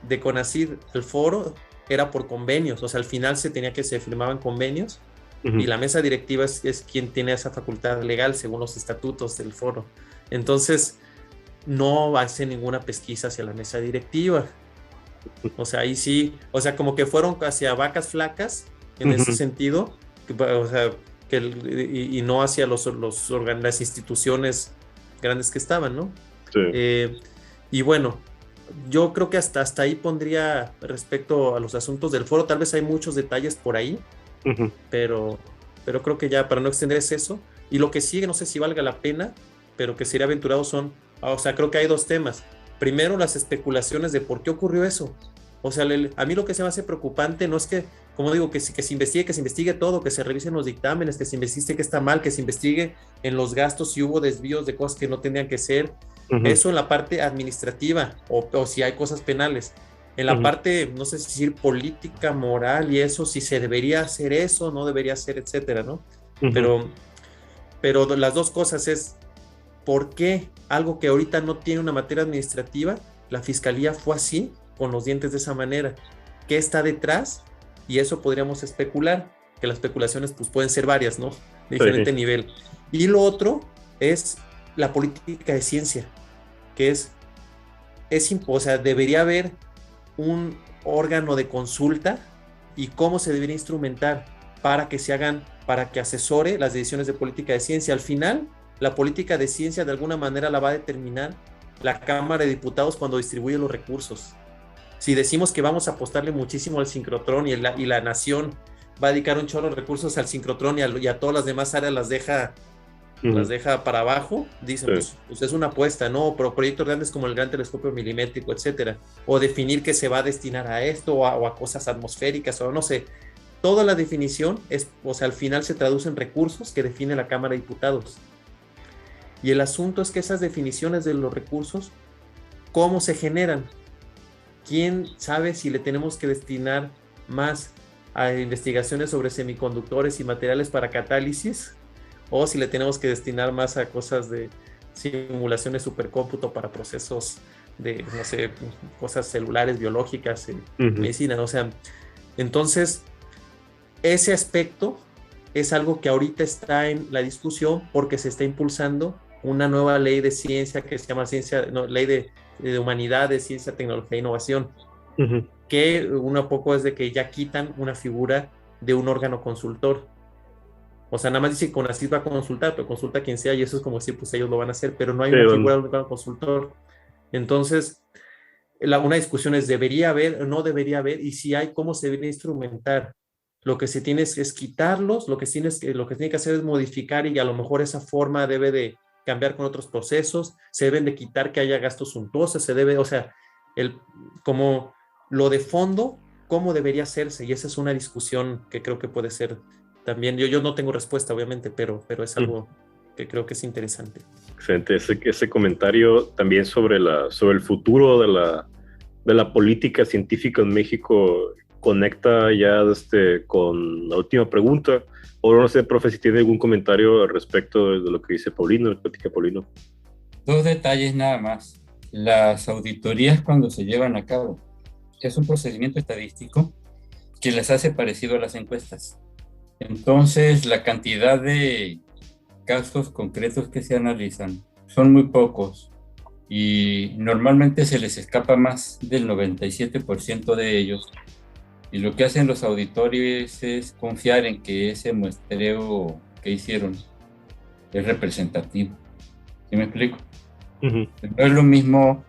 de CONACYT al foro era por convenios, o sea, al final se firmaban convenios y Ujú. la mesa directiva es quien tiene esa facultad legal según los estatutos del foro. Entonces, no hace ninguna pesquisa hacia la mesa directiva. O sea, ahí sí, o sea, como que fueron hacia vacas flacas en ese Ujú. sentido, o sea, y no hacia las instituciones grandes que estaban, ¿no? Sí. Eh, y bueno, yo creo que hasta ahí pondría respecto a los asuntos del foro, tal vez hay muchos detalles por ahí, Ujú. pero, pero creo que ya para no extender es eso. Y lo que sigue, no sé si valga la pena, pero que sería aventurado o sea, creo que hay dos temas. Primero, las especulaciones de por qué ocurrió eso. O sea, a mí lo que se me hace preocupante no es que, como digo, que se investigue todo, que se revisen los dictámenes, que se investigue que está mal, que se investigue en los gastos si hubo desvíos de cosas que no tenían que ser. Ujú. Eso en la parte administrativa o si hay cosas penales. En la Ujú. parte, no sé si decir política, moral y eso, si se debería hacer eso, no debería hacer, etcétera, ¿no? Ujú. Pero, pero las dos cosas es, ¿por qué algo que ahorita no tiene una materia administrativa, la fiscalía fue así, con los dientes de esa manera? ¿Qué está detrás? Y eso podríamos especular, que las especulaciones pues pueden ser varias, ¿no? De Sí. diferente nivel. Y lo otro es la política de ciencia, que o sea, debería haber un órgano de consulta y cómo se debería instrumentar para que asesore las decisiones de política de ciencia. Al final, la política de ciencia de alguna manera la va a determinar la Cámara de Diputados cuando distribuye los recursos. Si decimos que vamos a apostarle muchísimo al sincrotrón y la nación va a dedicar un chorro de recursos al sincrotrón y a todas las demás áreas las Ujú. deja para abajo, dicen, Sí. pues es una apuesta, ¿no? Pero proyectos grandes como el Gran Telescopio Milimétrico, etcétera. O definir que se va a destinar a esto o a cosas atmosféricas o no sé. Toda la definición o sea, al final se traduce en recursos que define la Cámara de Diputados. Y el asunto es que esas definiciones de los recursos, ¿cómo se generan? ¿Quién sabe si le tenemos que destinar más a investigaciones sobre semiconductores y materiales para catálisis? O si le tenemos que destinar más a cosas de simulaciones supercómputo para procesos de, no sé, cosas celulares, biológicas, Ujú. medicina, ¿no? O sea, entonces, ese aspecto es algo que ahorita está en la discusión porque se está impulsando una nueva ley de ciencia que se llama ley de humanidades, ciencia, tecnología e innovación, Ujú. que uno poco es de que ya quitan una figura de un órgano consultor. O sea, nada más dice que CONACYT va a consultar, pero consulta a quien sea y eso es como si pues ellos lo van a hacer, pero no hay Sí, una bueno. figura de un órgano consultor. Entonces, una discusión es, ¿debería haber o no debería haber? Y si hay, ¿cómo se debería instrumentar? Lo que se tiene es quitarlos, lo que tiene que hacer es modificar y a lo mejor esa forma debe de cambiar con otros procesos, se deben de quitar que haya gastos suntuosos, o sea, como lo de fondo, ¿cómo debería hacerse? Y esa es una discusión que creo que puede ser también, yo no tengo respuesta obviamente, pero es algo que creo que es interesante. Excelente, ese comentario también sobre el futuro de la política científica en México conecta ya con la última pregunta. O no sé, profe, si tiene algún comentario al respecto de lo que dice Paulino, la plática Paulino. Dos detalles nada más. Las auditorías cuando se llevan a cabo es un procedimiento estadístico que les hace parecido a las encuestas. Entonces, la cantidad de casos concretos que se analizan son muy pocos y normalmente se les escapa más del 97% de ellos. Y lo que hacen los auditores es confiar en que ese muestreo que hicieron es representativo. ¿Sí me explico? No es lo mismo,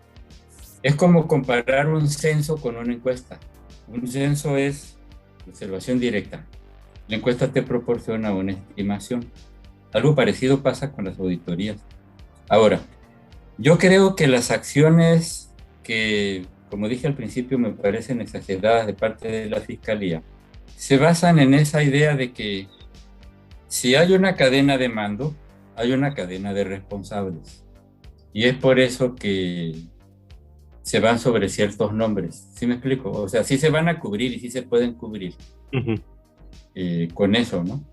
es como comparar un censo con una encuesta. Un censo es observación directa. La encuesta te proporciona una estimación. Algo parecido pasa con las auditorías. Ahora, yo creo que las acciones que, como dije al principio, me parecen exageradas de parte de la Fiscalía, se basan en esa idea de que si hay una cadena de mando, hay una cadena de responsables. Y es por eso que se van sobre ciertos nombres. ¿Sí me explico? O sea, sí se van a cubrir y sí se pueden cubrir. Con eso, ¿no?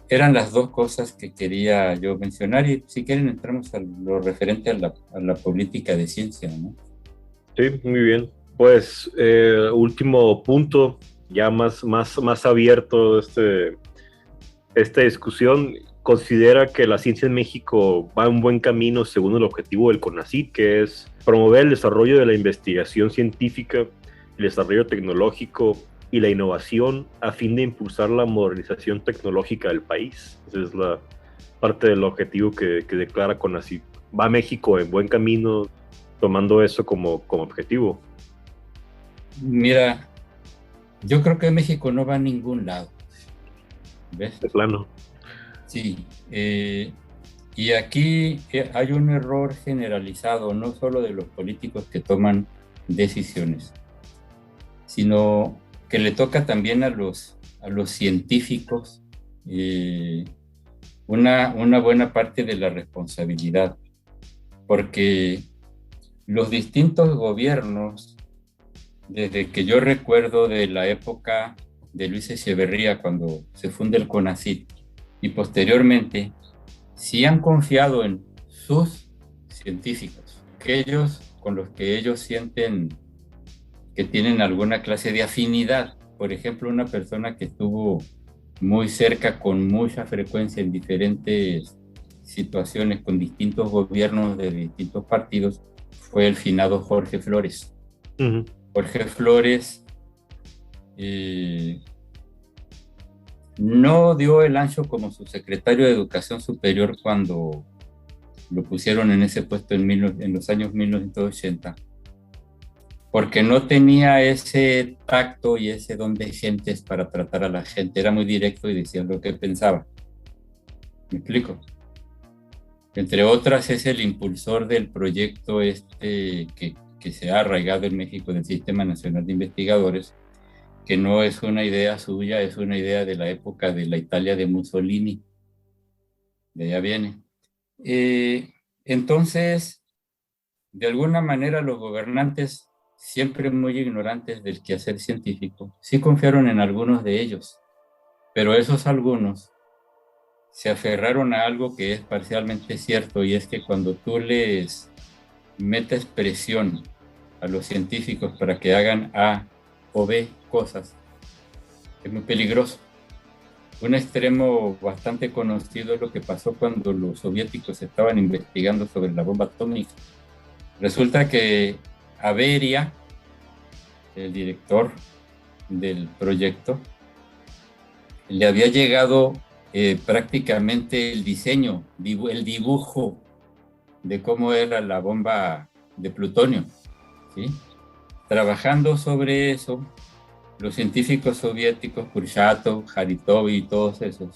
Eran las dos cosas que quería yo mencionar y si quieren entramos a lo referente a la política de ciencia, ¿no? Sí, muy bien. Pues último punto, ya más abierto esta discusión. Considera que la ciencia en México va en buen camino según el objetivo del CONACYT, que es promover el desarrollo de la investigación científica, el desarrollo tecnológico y la innovación a fin de impulsar la modernización tecnológica del país. Esa es la parte del objetivo que declara CONACYT. ¿Va México en buen camino tomando eso como objetivo? Mira, yo creo que México no va a ningún lado. ¿Ves? De plano. Sí. Y aquí hay un error generalizado, no solo de los políticos que toman decisiones, sino que le toca también a los científicos una buena parte de la responsabilidad, porque los distintos gobiernos, desde que yo recuerdo de la época de Luis Echeverría, cuando se funda el CONACYT, y posteriormente, sí han confiado en sus científicos, aquellos con los que ellos sienten que tienen alguna clase de afinidad. Por ejemplo, una persona que estuvo muy cerca con mucha frecuencia en diferentes situaciones con distintos gobiernos de distintos partidos fue el finado Jorge Flores. Jorge Flores no dio el ancho como subsecretario de Educación Superior cuando lo pusieron en ese puesto en los años 1980, porque no tenía ese tacto y ese don de gentes para tratar a la gente. Era muy directo y decía lo que pensaba. ¿Me explico? Entre otras, es el impulsor del proyecto que se ha arraigado en México del Sistema Nacional de Investigadores, que no es una idea suya, es una idea de la época de la Italia de Mussolini. De allá viene. Entonces, de alguna manera los gobernantes, siempre muy ignorantes del quehacer científico, sí confiaron en algunos de ellos, pero esos algunos se aferraron a algo que es parcialmente cierto, y es que cuando tú les metes presión a los científicos para que hagan A o B cosas, es muy peligroso. Un extremo bastante conocido es lo que pasó cuando los soviéticos estaban investigando sobre la bomba atómica. Resulta que a Beria, el director del proyecto, le había llegado prácticamente el diseño, el dibujo de cómo era la bomba de plutonio, ¿sí? Trabajando sobre eso, los científicos soviéticos, Kurchatov, Haritov y todos esos,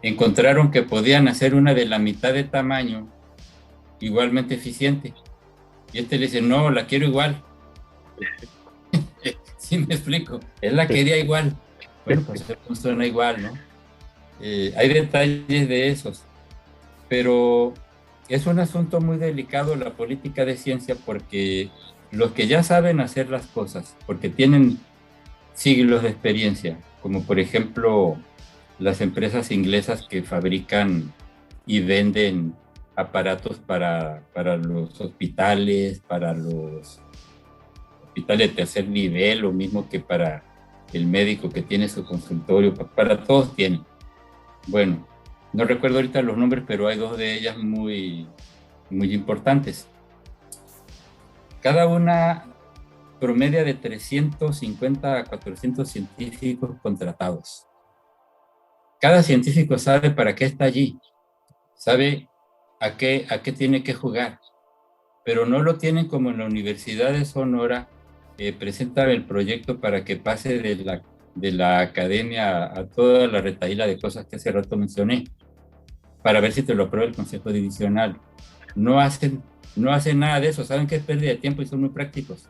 encontraron que podían hacer una de la mitad de tamaño igualmente eficiente. Y le dice, no, la quiero igual. Sí, me explico. Él la quería igual. Bueno, pues funciona igual, ¿no? Hay detalles de esos. Pero es un asunto muy delicado la política de ciencia, porque los que ya saben hacer las cosas, porque tienen siglos de experiencia, como por ejemplo las empresas inglesas que fabrican y venden aparatos para los hospitales, para los hospitales de tercer nivel, lo mismo que para el médico que tiene su consultorio, para todos tienen. Bueno, no recuerdo ahorita los nombres, pero hay dos de ellas muy, muy importantes. Cada una promedia de 350 a 400 científicos contratados. Cada científico sabe para qué está allí, sabe a qué tiene que jugar, pero no lo tienen como en la Universidad de Sonora, presentan el proyecto para que pase de la academia a toda la retahíla de cosas que hace rato mencioné, para ver si te lo aprueba el Consejo Divisional. No hacen nada de eso, saben que es pérdida de tiempo y son muy prácticos.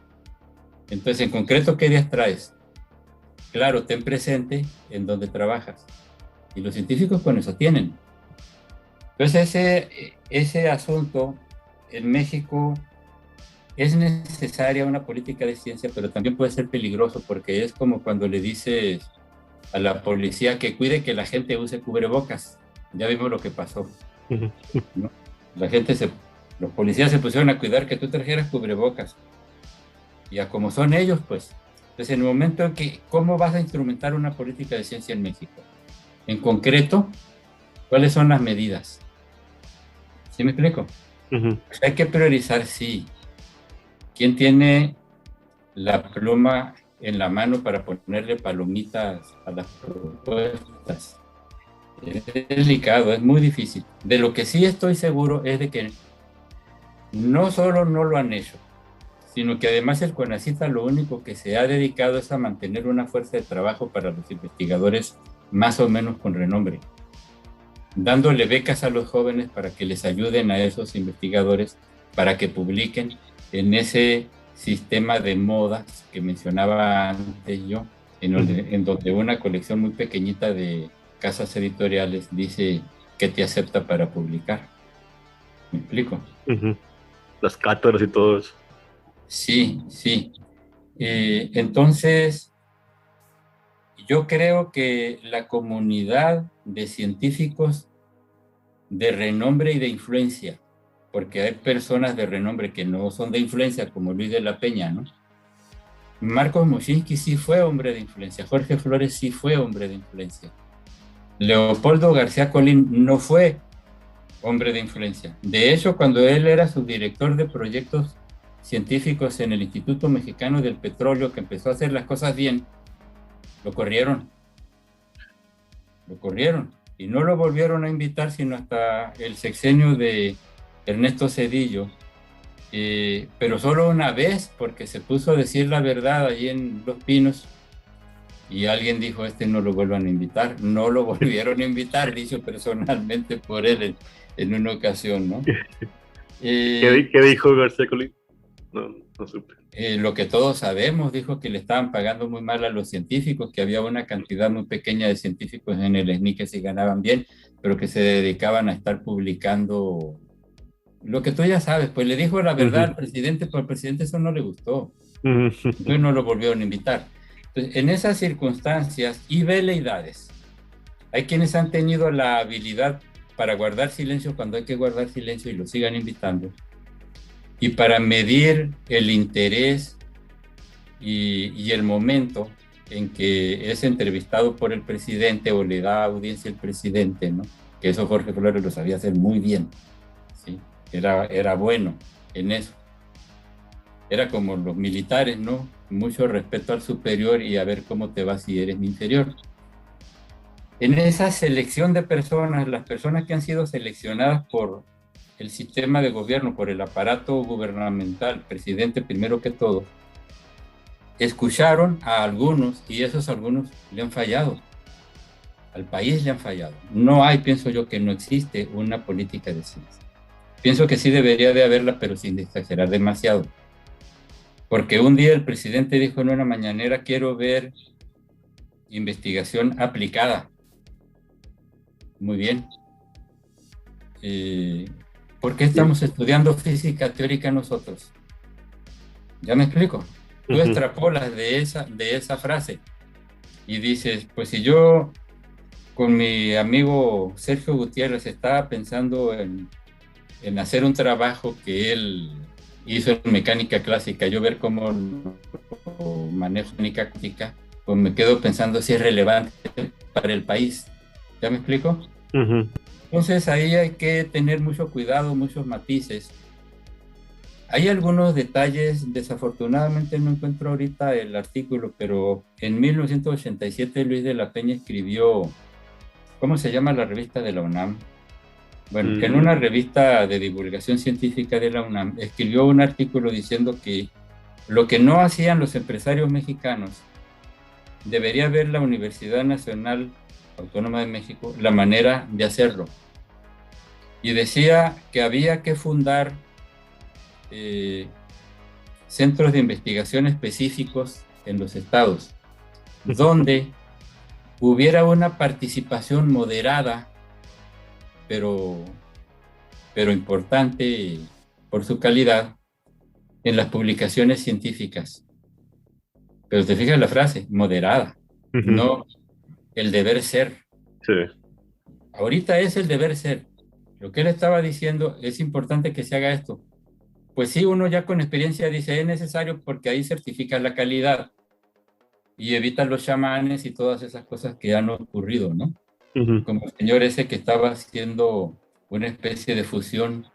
Entonces, en concreto, ¿qué ideas traes? Claro, ten presente en dónde trabajas. Y los científicos con eso tienen. Entonces, ese asunto en México es necesaria una política de ciencia, pero también puede ser peligroso, porque es como cuando le dices a la policía que cuide que la gente use cubrebocas. Ya vimos lo que pasó, ¿no? Los policías se pusieron a cuidar que tú trajeras cubrebocas. Y a como son ellos, pues. Entonces, en el momento en que, ¿cómo vas a instrumentar una política de ciencia en México? En concreto, ¿cuáles son las medidas? ¿Sí me explico? Hay que priorizar, sí. ¿Quién tiene la pluma en la mano para ponerle palomitas a las propuestas? Es delicado, es muy difícil. De lo que sí estoy seguro es de que no solo no lo han hecho, sino que además el CONACYT lo único que se ha dedicado es a mantener una fuerza de trabajo para los investigadores más o menos con renombre, dándole becas a los jóvenes para que les ayuden a esos investigadores para que publiquen en ese sistema de modas que mencionaba antes yo, en donde una colección muy pequeñita de casas editoriales dice que te acepta para publicar. ¿Me explico? Las cátedras y todo eso. Sí, sí. Entonces, yo creo que la comunidad de científicos de renombre y de influencia, porque hay personas de renombre que no son de influencia, como Luis de la Peña, ¿no? Marcos Moschinsky sí fue hombre de influencia, Jorge Flores sí fue hombre de influencia, Leopoldo García Colín no fue hombre de influencia. De hecho, cuando él era subdirector de proyectos científicos en el Instituto Mexicano del Petróleo, que empezó a hacer las cosas bien, lo corrieron. Y no lo volvieron a invitar sino hasta el sexenio de Ernesto Zedillo, pero solo una vez, porque se puso a decir la verdad allí en Los Pinos, y alguien dijo, no lo vuelvan a invitar. No lo volvieron a invitar, dicho personalmente por él en una ocasión, ¿no? ¿Qué dijo García Colín? No supe. Lo que todos sabemos, dijo que le estaban pagando muy mal a los científicos, que había una cantidad muy pequeña de científicos en el SNI que se ganaban bien, pero que se dedicaban a estar publicando lo que tú ya sabes. Pues le dijo la verdad al presidente, pero al presidente eso no le gustó. Entonces no lo volvieron a invitar. Entonces, en esas circunstancias y veleidades, hay quienes han tenido la habilidad para guardar silencio cuando hay que guardar silencio y lo sigan invitando, y para medir el interés y el momento en que es entrevistado por el presidente o le da audiencia el presidente, ¿no? Que eso Jorge Flores lo sabía hacer muy bien, ¿sí? Era bueno en eso. Era como los militares, ¿no? Mucho respeto al superior y a ver cómo te va si eres mi inferior. En esa selección de personas, las personas que han sido seleccionadas por el sistema de gobierno, por el aparato gubernamental, presidente primero que todo, escucharon a algunos y esos algunos le han fallado. Al país le han fallado. No hay, pienso yo, que no existe una política de ciencia. Pienso que sí debería de haberla, pero sin exagerar demasiado. Porque un día el presidente dijo en una mañanera, quiero ver investigación aplicada. Muy bien. ¿Por qué estamos estudiando física teórica nosotros? ¿Ya me explico? Tú extrapolas de esa frase y dices, pues si yo con mi amigo Sergio Gutiérrez estaba pensando en hacer un trabajo que él hizo en mecánica clásica, yo ver cómo manejo mecánica cuántica, pues me quedo pensando si es relevante para el país. ¿Ya me explico? Entonces ahí hay que tener mucho cuidado, muchos matices. Hay algunos detalles, desafortunadamente no encuentro ahorita el artículo, pero en 1987 Luis de la Peña escribió, ¿cómo se llama la revista de la UNAM? Bueno, que en una revista de divulgación científica de la UNAM escribió un artículo diciendo que lo que no hacían los empresarios mexicanos, debería ver la Universidad Nacional Autónoma de México la manera de hacerlo. Y decía que había que fundar centros de investigación específicos en los estados, donde hubiera una participación moderada, pero importante por su calidad, en las publicaciones científicas. Pero te fijas la frase, moderada, no el deber ser. Sí. Ahorita es el deber ser. Lo que él estaba diciendo, es importante que se haga esto. Pues sí, uno ya con experiencia dice, es necesario porque ahí certifica la calidad y evitan los chamanes y todas esas cosas que han ocurrido, ¿no? Como el señor ese que estaba haciendo una especie de fusión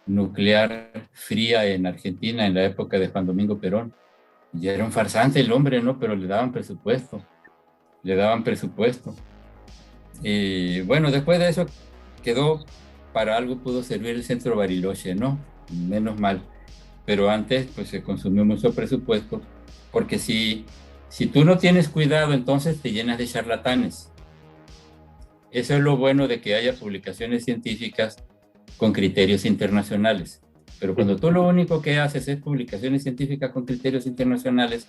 nuclear fría en Argentina en la época de Juan Domingo Perón. Y era un farsante el hombre, ¿no? Pero le daban presupuesto. Y bueno, después de eso quedó, para algo pudo servir el Centro Bariloche, ¿no? Menos mal. Pero antes, pues se consumió mucho presupuesto, porque si tú no tienes cuidado, entonces te llenas de charlatanes. Eso es lo bueno de que haya publicaciones científicas con criterios internacionales. Pero cuando tú lo único que haces es publicaciones científicas con criterios internacionales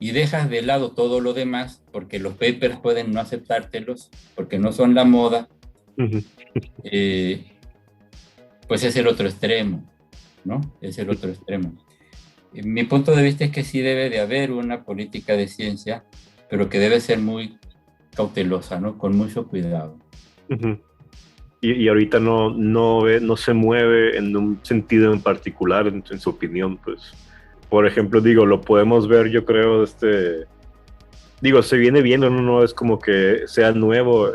y dejas de lado todo lo demás, porque los papers pueden no aceptártelos, porque no son la moda, pues es el otro extremo, ¿no? Es el otro extremo. Mi punto de vista es que sí debe de haber una política de ciencia, pero que debe ser muy cautelosa, ¿no? Con mucho cuidado. Y ahorita no se mueve en un sentido en particular, en su opinión, pues. Por ejemplo, digo, lo podemos ver, yo creo, digo, se viene viendo, no es como que sea nuevo.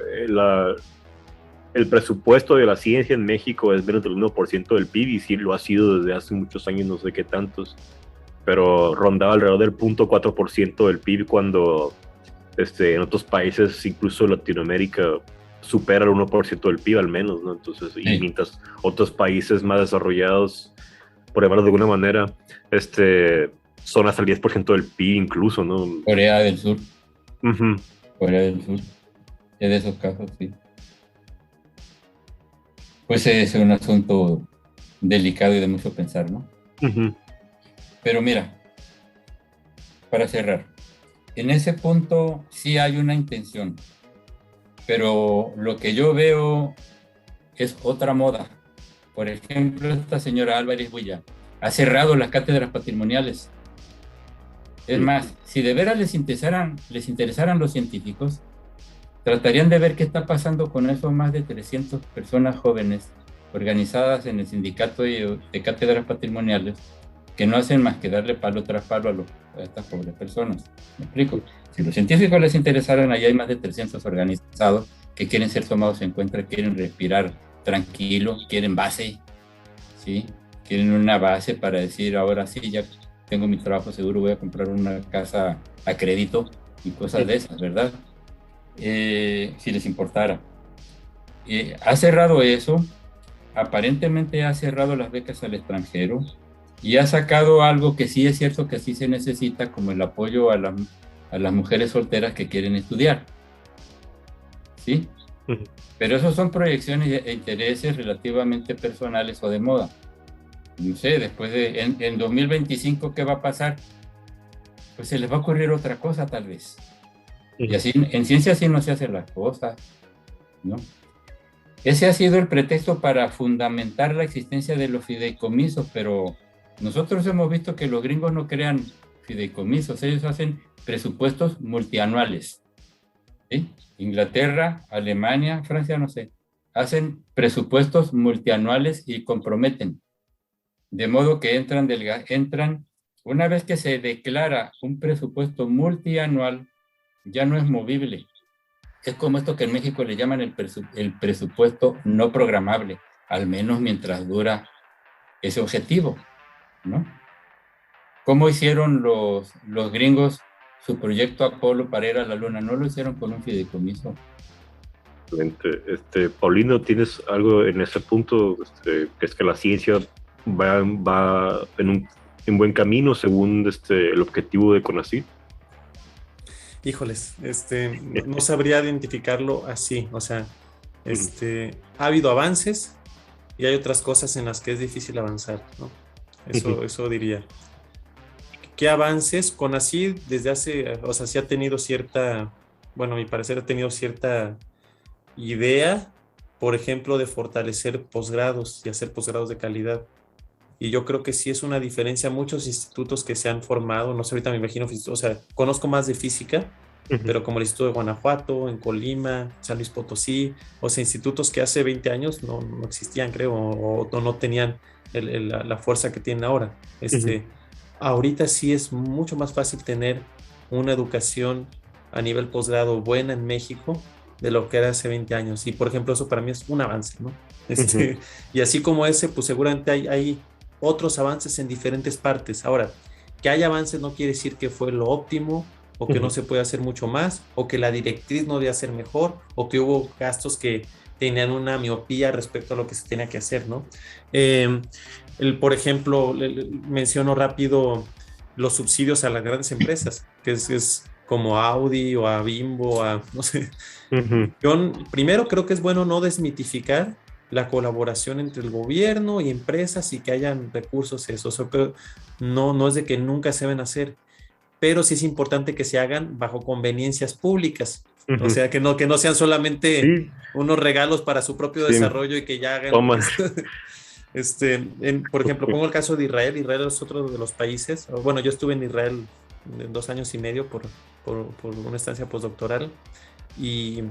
El presupuesto de la ciencia en México es menos del 1% del PIB, y sí lo ha sido desde hace muchos años, no sé qué tantos, pero rondaba alrededor del 0.4% del PIB cuando en otros países, incluso Latinoamérica, supera el 1% del PIB al menos, ¿no? Entonces, sí. Y mientras otros países más desarrollados, por llamarlo de alguna manera, son hasta el 10% del PIB incluso, ¿no? Corea del Sur. Corea del Sur. Es de esos casos, sí. Pues es un asunto delicado y de mucho pensar, ¿no? Pero mira, para cerrar, en ese punto sí hay una intención, pero lo que yo veo es otra moda. Por ejemplo, esta señora Álvarez Builla ha cerrado las cátedras patrimoniales. Es más, si de veras les interesaran los científicos, tratarían de ver qué está pasando con esos más de 300 personas jóvenes organizadas en el sindicato de cátedras patrimoniales, que no hacen más que darle palo tras palo a estas pobres personas. ¿Me explico? Si los científicos les interesaran, ahí hay más de 300 organizados que quieren ser tomados en cuenta, quieren respirar tranquilo, quieren base, ¿sí? Quieren una base para decir, ahora sí, ya tengo mi trabajo seguro, voy a comprar una casa a crédito y cosas de esas, ¿verdad? Si les importara. Ha cerrado eso, aparentemente ha cerrado las becas al extranjero y ha sacado algo que sí es cierto que sí se necesita, como el apoyo a las mujeres solteras que quieren estudiar. ¿Sí? Pero esos son proyecciones e intereses relativamente personales o de moda. No sé, después en 2025, ¿qué va a pasar? Pues se les va a ocurrir otra cosa tal vez. Y así, en ciencia así no se hacen las cosas, ¿no? Ese ha sido el pretexto para fundamentar la existencia de los fideicomisos, pero nosotros hemos visto que los gringos no crean fideicomisos, ellos hacen presupuestos multianuales. ¿Sí? Inglaterra, Alemania, Francia, no sé, hacen presupuestos multianuales y comprometen. De modo que entran, una vez que se declara un presupuesto multianual, ya no es movible. Es como esto que en México le llaman el presupuesto no programable, al menos mientras dura ese objetivo, ¿no? ¿Cómo hicieron los gringos su proyecto Apolo para ir a la Luna? No lo hicieron con un fideicomiso. Paulino, ¿tienes algo en ese punto? Que es que la ciencia va en buen camino según el objetivo de CONACYT. Híjoles, no sabría identificarlo así, o sea, ha habido avances y hay otras cosas en las que es difícil avanzar, ¿no? Eso diría. ¿Qué avances? CONACYT desde hace, o sea, sí ha tenido cierta, bueno, a mi parecer ha tenido cierta idea, por ejemplo, de fortalecer posgrados y hacer posgrados de calidad. Y yo creo que sí es una diferencia. Muchos institutos que se han formado, no sé, ahorita me imagino, o sea, conozco más de física, pero como el Instituto de Guanajuato, en Colima, San Luis Potosí, o sea, institutos que hace 20 años no existían, creo, o no tenían la fuerza que tienen ahora. Ahorita sí es mucho más fácil tener una educación a nivel posgrado buena en México de lo que era hace 20 años. Y, por ejemplo, eso para mí es un avance, ¿no? Y así como ese, pues seguramente hay otros avances en diferentes partes. Ahora, que haya avances no quiere decir que fue lo óptimo, o que no se puede hacer mucho más, o que la directriz no debía ser mejor, o que hubo gastos que tenían una miopía respecto a lo que se tenía que hacer, ¿no? Por ejemplo, menciono rápido los subsidios a las grandes empresas, que es como a Audi o a Bimbo, no sé. Yo primero creo que es bueno no desmitificar la colaboración entre el gobierno y empresas y que hayan recursos, eso. Pero no es de que nunca se deben hacer, pero sí es importante que se hagan bajo conveniencias públicas. O sea, que no sean solamente unos regalos para su propio desarrollo y que ya hagan... por ejemplo, pongo el caso de Israel. Israel es otro de los países. Bueno, yo estuve en Israel 2 años y medio por una estancia postdoctoral y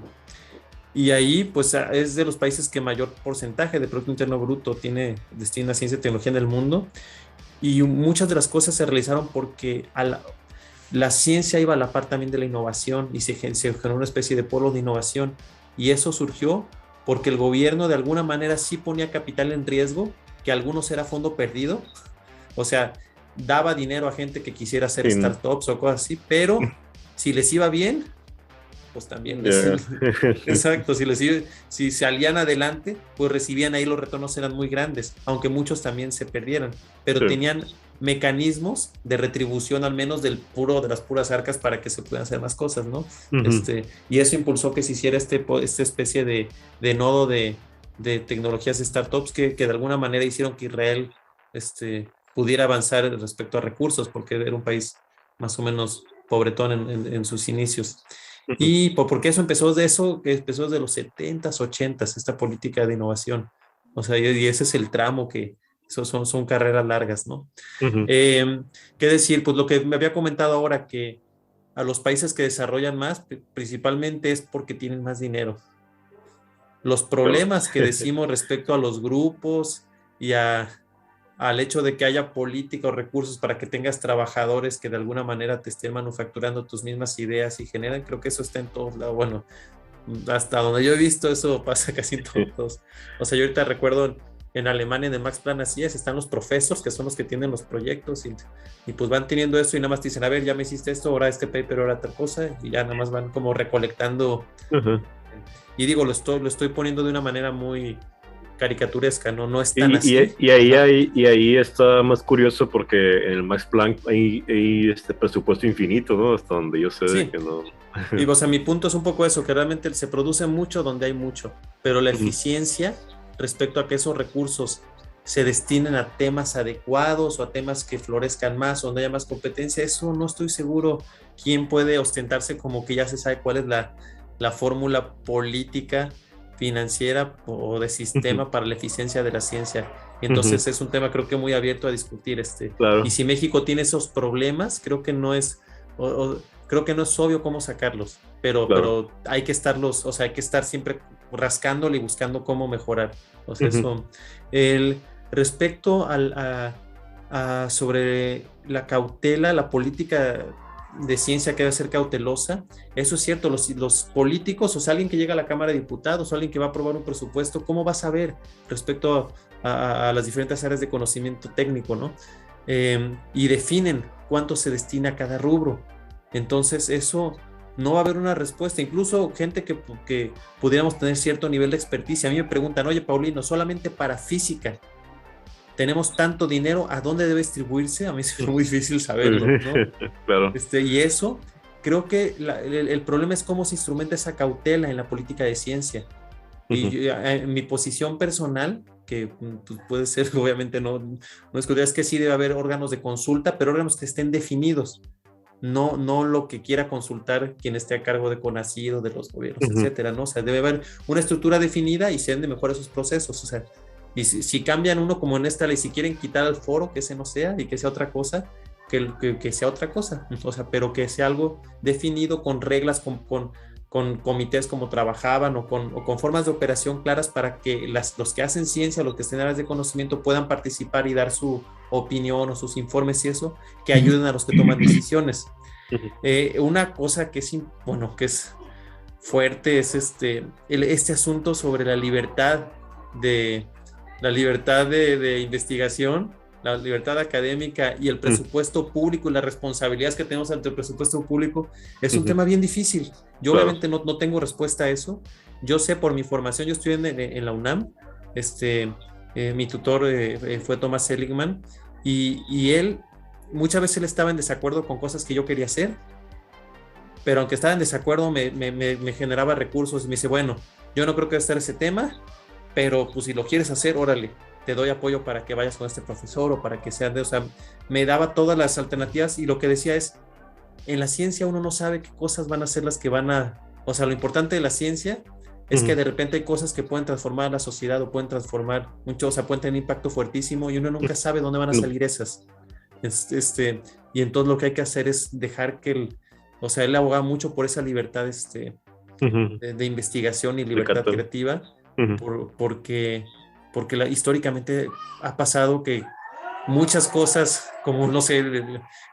ahí pues es de los países que mayor porcentaje de Producto Interno Bruto destina a ciencia y tecnología en el mundo, y muchas de las cosas se realizaron porque la ciencia iba a la par también de la innovación y se generó una especie de polo de innovación, y eso surgió porque el gobierno de alguna manera sí ponía capital en riesgo, que algunos era fondo perdido, o sea, daba dinero a gente que quisiera hacer startups o cosas así, pero si les iba bien, pues también exacto, si salían adelante, pues recibían ahí, los retornos eran muy grandes, aunque muchos también se perdieran, pero tenían mecanismos de retribución, al menos de las puras arcas, para que se puedan hacer más cosas, ¿no? Y eso impulsó que se hiciera esta especie de nodo de tecnologías de startups que de alguna manera hicieron que Israel pudiera avanzar respecto a recursos, porque era un país más o menos pobretón en sus inicios. Y porque eso empezó desde los 70s, 80s, esta política de innovación. O sea, y ese es el tramo que son carreras largas, ¿no? ¿Qué decir? Pues lo que me había comentado ahora, que a los países que desarrollan más, principalmente es porque tienen más dinero. Los problemas que decimos respecto a los grupos y al hecho de que haya política o recursos para que tengas trabajadores que de alguna manera te estén manufacturando tus mismas ideas y generan, creo que eso está en todos lados. Bueno, hasta donde yo he visto eso pasa casi en todos. O sea, yo ahorita recuerdo en Alemania, en el Max Planck, así es, están los profesores que son los que tienen los proyectos y pues van teniendo eso y nada más te dicen, a ver, ya me hiciste esto, ahora este paper, ahora tal cosa, y ya nada más van como recolectando. Y digo, lo estoy poniendo de una manera muy caricaturesca, ¿no? No es tan así. Y ahí está más curioso porque en el Max Planck hay este presupuesto infinito, ¿no? Hasta donde yo sé Sí. que no. Y, o sea, mi punto es un poco eso, que realmente se produce mucho donde hay mucho, pero la eficiencia respecto a que esos recursos se destinen a temas adecuados o a temas que florezcan más, donde haya más competencia, eso no estoy seguro quién puede ostentarse como que ya se sabe cuál es la fórmula política, financiera o de sistema para la eficiencia de la ciencia. Entonces es un tema creo que muy abierto a discutir. Claro. Y si México tiene esos problemas, creo que no es... creo que no es obvio cómo sacarlos, pero hay que estarlos, o sea, hay que estar siempre rascándole y buscando cómo mejorar. O sea, eso. Respecto sobre la cautela, la política de ciencia que debe ser cautelosa, eso es cierto, los políticos, o sea, alguien que llega a la Cámara de Diputados, o alguien que va a aprobar un presupuesto, ¿cómo va a saber respecto a las diferentes áreas de conocimiento técnico, ¿no? Y definen cuánto se destina a cada rubro. Entonces eso no va a haber una respuesta, incluso gente que pudiéramos tener cierto nivel de experticia. A mí me preguntan, oye Paulino, solamente para física tenemos tanto dinero, ¿a dónde debe distribuirse? A mí es muy difícil saberlo, ¿no? Claro. Y eso, creo que el problema es cómo se instrumenta esa cautela en la política de ciencia. Y en mi posición personal, que pues, puede ser, obviamente no es que sí debe haber órganos de consulta, pero órganos que estén definidos. No lo que quiera consultar quien esté a cargo de CONACYT o de los gobiernos, etcétera, ¿no? O sea, debe haber una estructura definida y se deben de mejorar esos procesos, o sea, y si cambian uno como en esta ley, si quieren quitar al foro, que ese no sea y que sea otra cosa, que sea otra cosa, o sea, pero que sea algo definido con reglas, con comités como trabajaban o con formas de operación claras para que los que hacen ciencia, los que estén en áreas de conocimiento puedan participar y dar su opinión o sus informes y eso, que ayuden a los que toman decisiones. Una cosa que es fuerte es este asunto sobre la libertad de investigación, la libertad académica y el presupuesto público y las responsabilidades que tenemos ante el presupuesto público es un tema bien difícil. Yo obviamente no tengo respuesta a eso. Yo sé por mi formación, yo estudié en la UNAM, mi tutor fue Thomas Seligman y él muchas veces él estaba en desacuerdo con cosas que yo quería hacer, pero aunque estaba en desacuerdo me generaba recursos y me dice, bueno, yo no creo que esté ese tema, pero pues si lo quieres hacer, órale, te doy apoyo para que vayas con este profesor o para que sea o sea, me daba todas las alternativas y lo que decía es, en la ciencia uno no sabe qué cosas van a ser las que o sea, lo importante de la ciencia es que de repente hay cosas que pueden transformar a la sociedad o pueden transformar mucho, o sea, pueden tener un impacto fuertísimo y uno nunca sabe dónde van a salir esas. Y entonces lo que hay que hacer es dejar que o sea, él abogaba mucho por esa libertad de investigación y libertad creativa, porque históricamente ha pasado que muchas cosas, como no sé,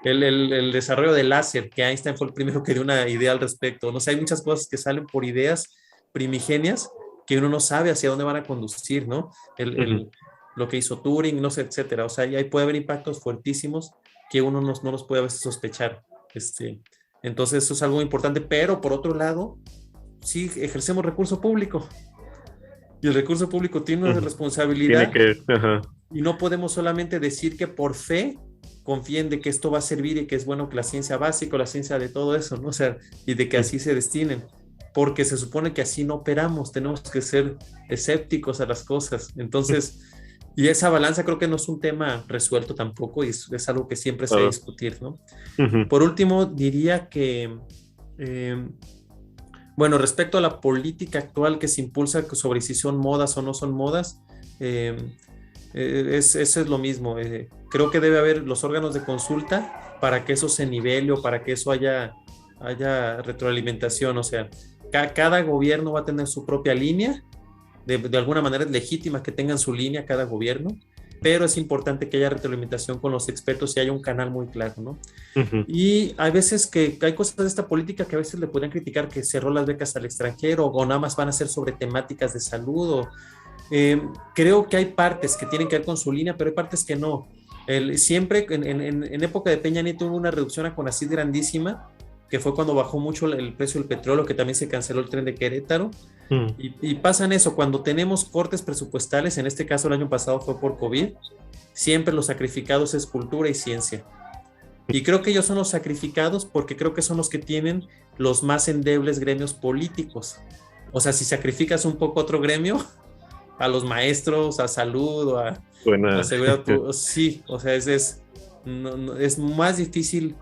el desarrollo del láser, que Einstein fue el primero que dio una idea al respecto, no sé, hay muchas cosas que salen por ideas primigenias que uno no sabe hacia dónde van a conducir, ¿no? Lo que hizo Turing, no sé, etcétera, o sea, ahí puede haber impactos fuertísimos que uno no los puede a veces sospechar, entonces eso es algo importante, pero por otro lado, sí ejercemos recurso público, y el recurso público tiene una responsabilidad y no podemos solamente decir que por fe confíen de que esto va a servir y que es bueno que la ciencia básica o la ciencia de todo eso, ¿no? O sea, y de que así se destinen, porque se supone que así no operamos, tenemos que ser escépticos a las cosas, entonces, y esa balanza creo que no es un tema resuelto tampoco y es algo que siempre se debe discutir, ¿no? Por último, diría que bueno, respecto a la política actual que se impulsa sobre si son modas o no son modas, eso es lo mismo. Creo que debe haber los órganos de consulta para que eso se nivele o para que eso haya retroalimentación. O sea, cada gobierno va a tener su propia línea, de alguna manera es legítima que tengan su línea cada gobierno, pero es importante que haya retroalimentación con los expertos y haya un canal muy claro, ¿no? Y hay veces que hay cosas de esta política que a veces le podrían criticar, que cerró las becas al extranjero o nada más van a ser sobre temáticas de salud. Creo que hay partes que tienen que ver con su línea, pero hay partes que no. Siempre en época de Peña Nieto hubo una reducción a CONACYT grandísima que fue cuando bajó mucho el precio del petróleo, que también se canceló el tren de Querétaro. Mm. Y pasan eso, cuando tenemos cortes presupuestales, en este caso el año pasado fue por COVID, siempre los sacrificados es cultura y ciencia. Y creo que ellos son los sacrificados porque creo que son los que tienen los más endebles gremios políticos. O sea, si sacrificas un poco a otro gremio, a los maestros, a salud o a seguridad, sí, o sea, es más difícil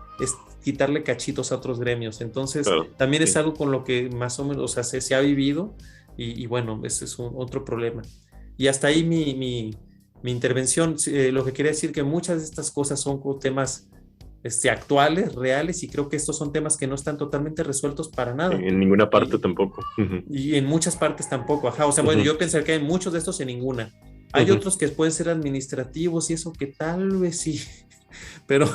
quitarle cachitos a otros gremios. Entonces, claro, también es algo con lo que más o menos, o sea, se ha vivido y bueno, ese es otro problema. Y hasta ahí mi intervención, lo que quería decir que muchas de estas cosas son temas actuales, reales, y creo que estos son temas que no están totalmente resueltos para nada. En ninguna parte tampoco. Y en muchas partes tampoco, ajá. O sea, bueno, yo pensaría que hay muchos de estos en ninguna. Hay otros que pueden ser administrativos y eso que tal vez sí, pero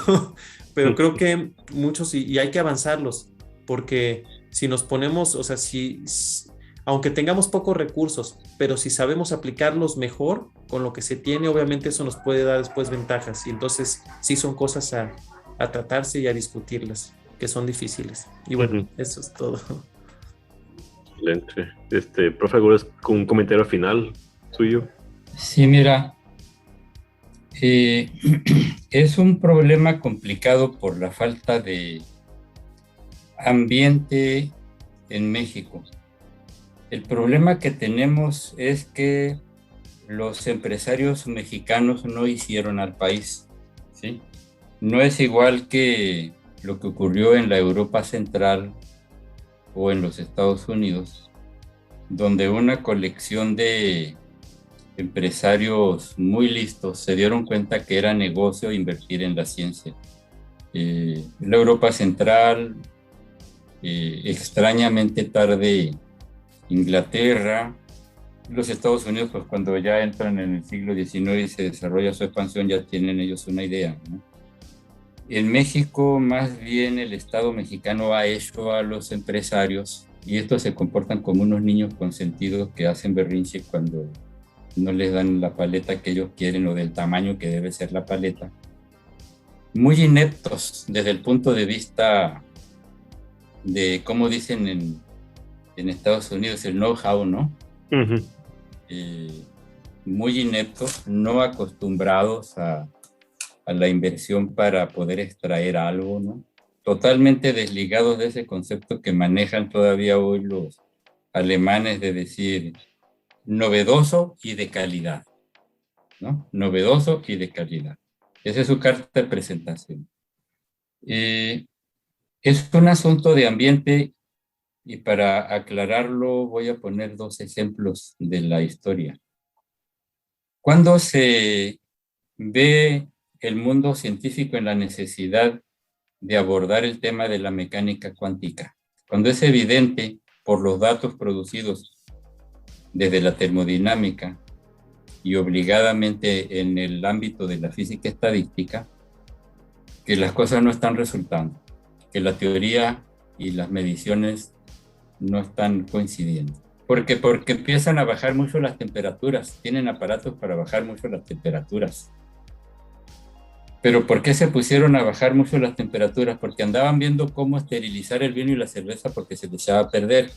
creo que muchos y hay que avanzarlos, porque si nos ponemos, o sea, aunque tengamos pocos recursos, pero si sabemos aplicarlos mejor con lo que se tiene, obviamente eso nos puede dar después ventajas. Y entonces sí son cosas a tratarse y a discutirlas, que son difíciles. Y bueno, eso es todo. Excelente. Profe, con un comentario final suyo. Sí, mira, es un problema complicado por la falta de ambiente en México. El problema que tenemos es que los empresarios mexicanos no hicieron al país, ¿sí? No es igual que lo que ocurrió en la Europa Central o en los Estados Unidos, donde una colección de empresarios muy listos se dieron cuenta que era negocio invertir en la ciencia. La Europa Central, extrañamente tarde Inglaterra, los Estados Unidos, pues cuando ya entran en el siglo XIX y se desarrolla su expansión, ya tienen ellos una idea, ¿no? En México, más bien el Estado mexicano ha hecho a los empresarios, y estos se comportan como unos niños consentidos que hacen berrinche cuando no les dan la paleta que ellos quieren o del tamaño que debe ser la paleta. Muy ineptos desde el punto de vista de, como dicen en Estados Unidos, el know-how, ¿no? Muy ineptos, no acostumbrados a la inversión para poder extraer algo, ¿no? Totalmente desligados de ese concepto que manejan todavía hoy los alemanes de decir novedoso y de calidad, ¿no? Novedoso y de calidad. Esa es su carta de presentación. Es un asunto de ambiente y para aclararlo voy a poner 2 ejemplos de la historia. Cuando se ve el mundo científico en la necesidad de abordar el tema de la mecánica cuántica, cuando es evidente por los datos producidos desde la termodinámica y obligadamente en el ámbito de la física estadística, que las cosas no están resultando, que la teoría y las mediciones no están coincidiendo. Porque empiezan a bajar mucho las temperaturas, tienen aparatos para bajar mucho las temperaturas. ¿Pero por qué se pusieron a bajar mucho las temperaturas? Porque andaban viendo cómo esterilizar el vino y la cerveza porque se les echaba a perder.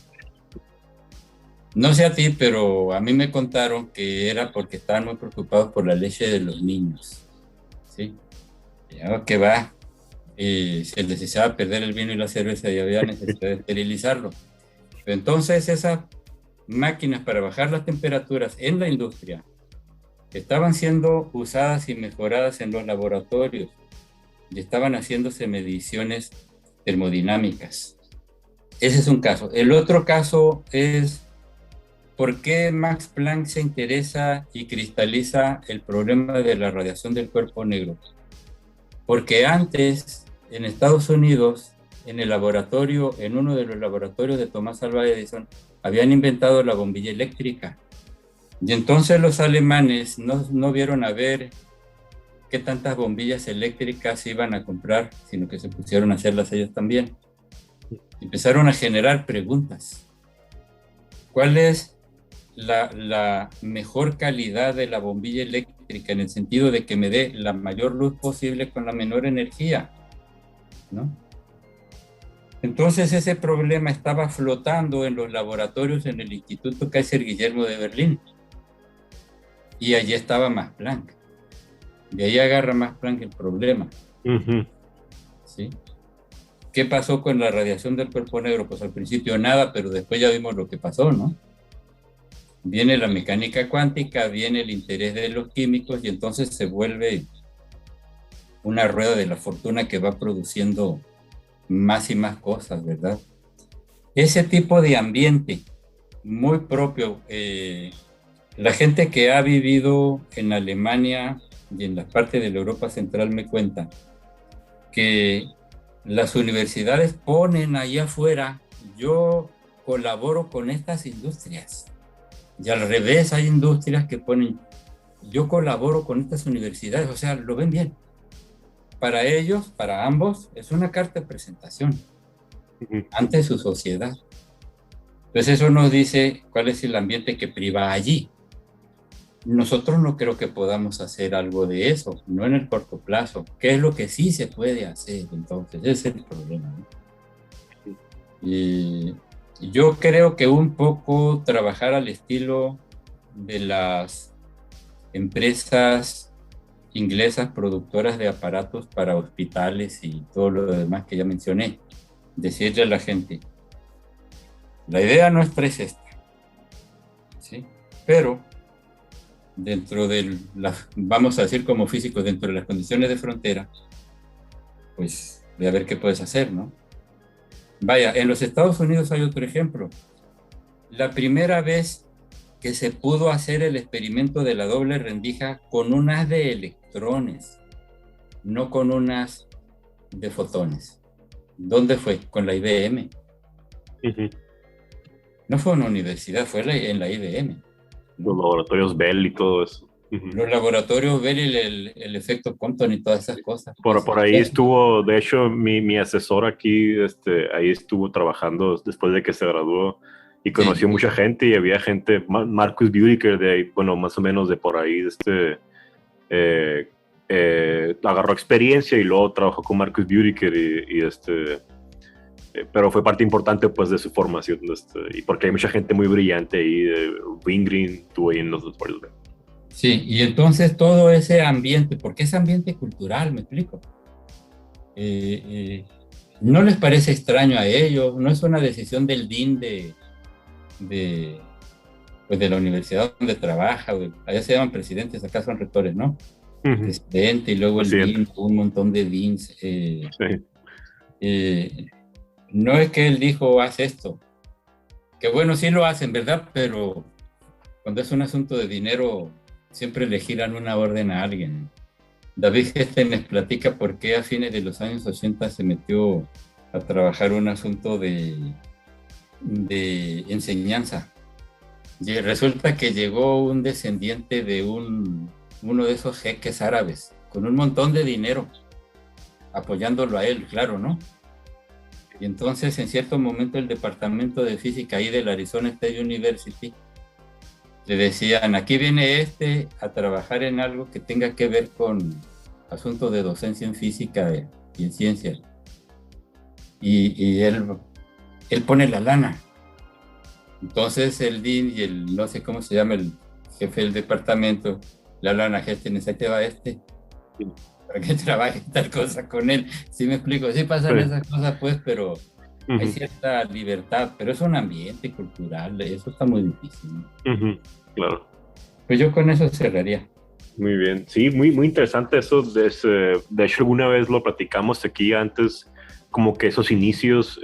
No sé a ti, pero a mí me contaron que era porque estaban muy preocupados por la leche de los niños, ¿sí? Ya que va, se les echaba a perder el vino y la cerveza y había necesidad de esterilizarlo. Entonces esas máquinas para bajar las temperaturas en la industria estaban siendo usadas y mejoradas en los laboratorios y estaban haciéndose mediciones termodinámicas. Ese es un caso. El otro caso es por qué Max Planck se interesa y cristaliza el problema de la radiación del cuerpo negro. Porque antes, en Estados Unidos, en uno de los laboratorios de Thomas Alva Edison, habían inventado la bombilla eléctrica. Y entonces los alemanes no vieron a ver qué tantas bombillas eléctricas iban a comprar, sino que se pusieron a hacerlas ellos también. Empezaron a generar preguntas. ¿Cuál es la mejor calidad de la bombilla eléctrica en el sentido de que me dé la mayor luz posible con la menor energía, ¿no? Entonces ese problema estaba flotando en los laboratorios en el Instituto Kaiser Guillermo de Berlín. Y allí estaba Max Planck. De ahí agarra Max Planck el problema. ¿Sí? ¿Qué pasó con la radiación del cuerpo negro? Pues al principio nada, pero después ya vimos lo que pasó, ¿no? Viene la mecánica cuántica, viene el interés de los químicos y entonces se vuelve una rueda de la fortuna que va produciendo más y más cosas, ¿verdad? Ese tipo de ambiente muy propio, la gente que ha vivido en Alemania y en las partes de la Europa Central me cuenta que las universidades ponen ahí afuera, yo colaboro con estas industrias. Y al revés, hay industrias que ponen, yo colaboro con estas universidades, o sea, lo ven bien. Para ellos, para ambos, es una carta de presentación ante su sociedad. Entonces eso nos dice cuál es el ambiente que priva allí. Nosotros no creo que podamos hacer algo de eso, no en el corto plazo. ¿Qué es lo que sí se puede hacer? Entonces, ese es el problema, ¿no? Y yo creo que un poco trabajar al estilo de las empresas inglesas productoras de aparatos para hospitales y todo lo demás que ya mencioné. Decirle a la gente, la idea nuestra es esta, ¿sí? Pero dentro de vamos a decir como físicos, dentro de las condiciones de frontera, pues de a ver qué puedes hacer, ¿no? Vaya, en los Estados Unidos hay otro ejemplo. La primera vez que se pudo hacer el experimento de la doble rendija con un haz de electrones, no con un haz de fotones. ¿Dónde fue? Con la IBM. No fue en una universidad, fue en la IBM. Los laboratorios Bell y todo eso. Los laboratorios Bell y el efecto Compton y todas esas cosas. Por ahí estuvo, de hecho, mi asesor aquí, ahí estuvo trabajando después de que se graduó y conoció mucha gente y había gente, Marcus Budiker de ahí, bueno, más o menos de por ahí, agarró experiencia y luego trabajó con Marcus Budiker pero fue parte importante pues de su formación, y porque hay mucha gente muy brillante ahí, Wingren estuvo ahí en los laboratorios. Sí, y entonces todo ese ambiente, porque es ambiente cultural, me explico, no les parece extraño a ellos, no es una decisión del dean de la universidad donde trabaja, allá se llaman presidentes, acá son rectores, ¿no? Presidente y luego el dean, un montón de deans. No es que él dijo, haz esto, que bueno, sí lo hacen, ¿verdad? Pero cuando es un asunto de dinero, siempre le giran una orden a alguien. David Heston les platica por qué a fines de los años 80 se metió a trabajar un asunto de enseñanza. Y resulta que llegó un descendiente de uno de esos jeques árabes, con un montón de dinero, apoyándolo a él, claro, ¿no? Y entonces, en cierto momento, el departamento de física ahí de la Arizona State University le decían, aquí viene a trabajar en algo que tenga que ver con asuntos de docencia en física y en ciencia. Y él pone la lana. Entonces el dean y no sé cómo se llama, el jefe del departamento, la lana, ahí te va para que trabaje tal cosa con él. ¿Sí me explico? Sí pasan esas cosas, pues, pero hay cierta libertad, pero es un ambiente cultural, eso está muy difícil, ¿no? Claro. Pues yo con eso cerraría. Muy bien, sí, muy, muy interesante eso. De hecho, alguna vez lo platicamos aquí antes, como que esos inicios,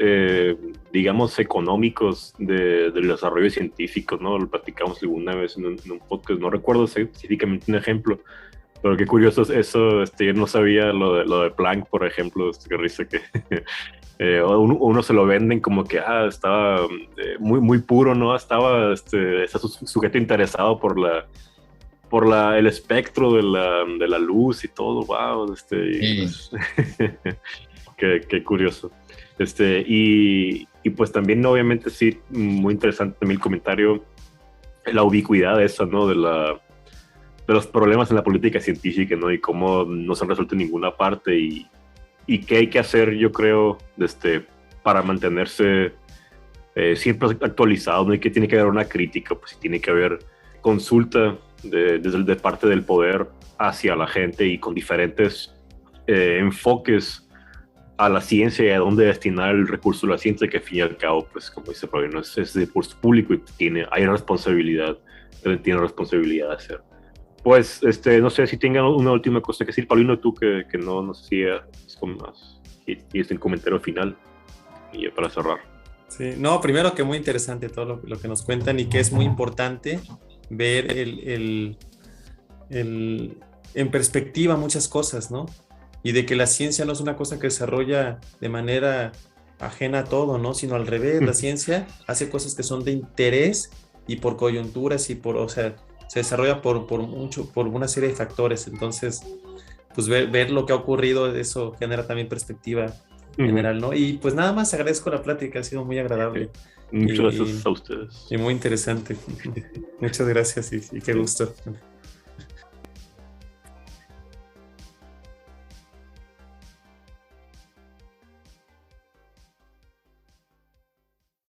digamos, económicos del desarrollo científico, ¿no? Lo platicamos alguna vez en un podcast, no recuerdo específicamente un ejemplo, pero qué curioso eso, yo no sabía lo de Planck, por ejemplo, qué risa que uno se lo venden como que estaba muy, muy puro, ¿no? Estaba ese sujeto interesado por el espectro de la luz y todo, wow, pues, qué curioso. Y pues también, obviamente, sí, muy interesante también el comentario, la ubicuidad esa, ¿no? De los problemas en la política científica, ¿no? Y cómo no se han resuelto en ninguna parte y qué hay que hacer, yo creo, para mantenerse siempre actualizado, ¿no? Y que tiene que haber una crítica, pues tiene que haber consulta de parte del poder hacia la gente y con diferentes enfoques a la ciencia y a dónde destinar el recurso de la ciencia, que al fin y al cabo, pues como dice Pablo, no es de recurso público y hay responsabilidad, tiene responsabilidad de hacer. Pues, no sé si tengan una última cosa que decir, Paulino, tú que no sé si es con más, y es el comentario final, y ya para cerrar. Sí, no, primero que muy interesante todo lo que nos cuentan y que es muy importante ver en perspectiva muchas cosas, ¿no? Y de que la ciencia no es una cosa que se desarrolla de manera ajena a todo, ¿no? Sino al revés, la ciencia hace cosas que son de interés y por coyunturas y o sea, se desarrolla por una serie de factores. Entonces, pues ver lo que ha ocurrido, eso genera también perspectiva general, ¿no? Y pues nada más agradezco la plática, ha sido muy agradable. Muchas gracias a ustedes. Y muy interesante. Muchas gracias y qué gusto.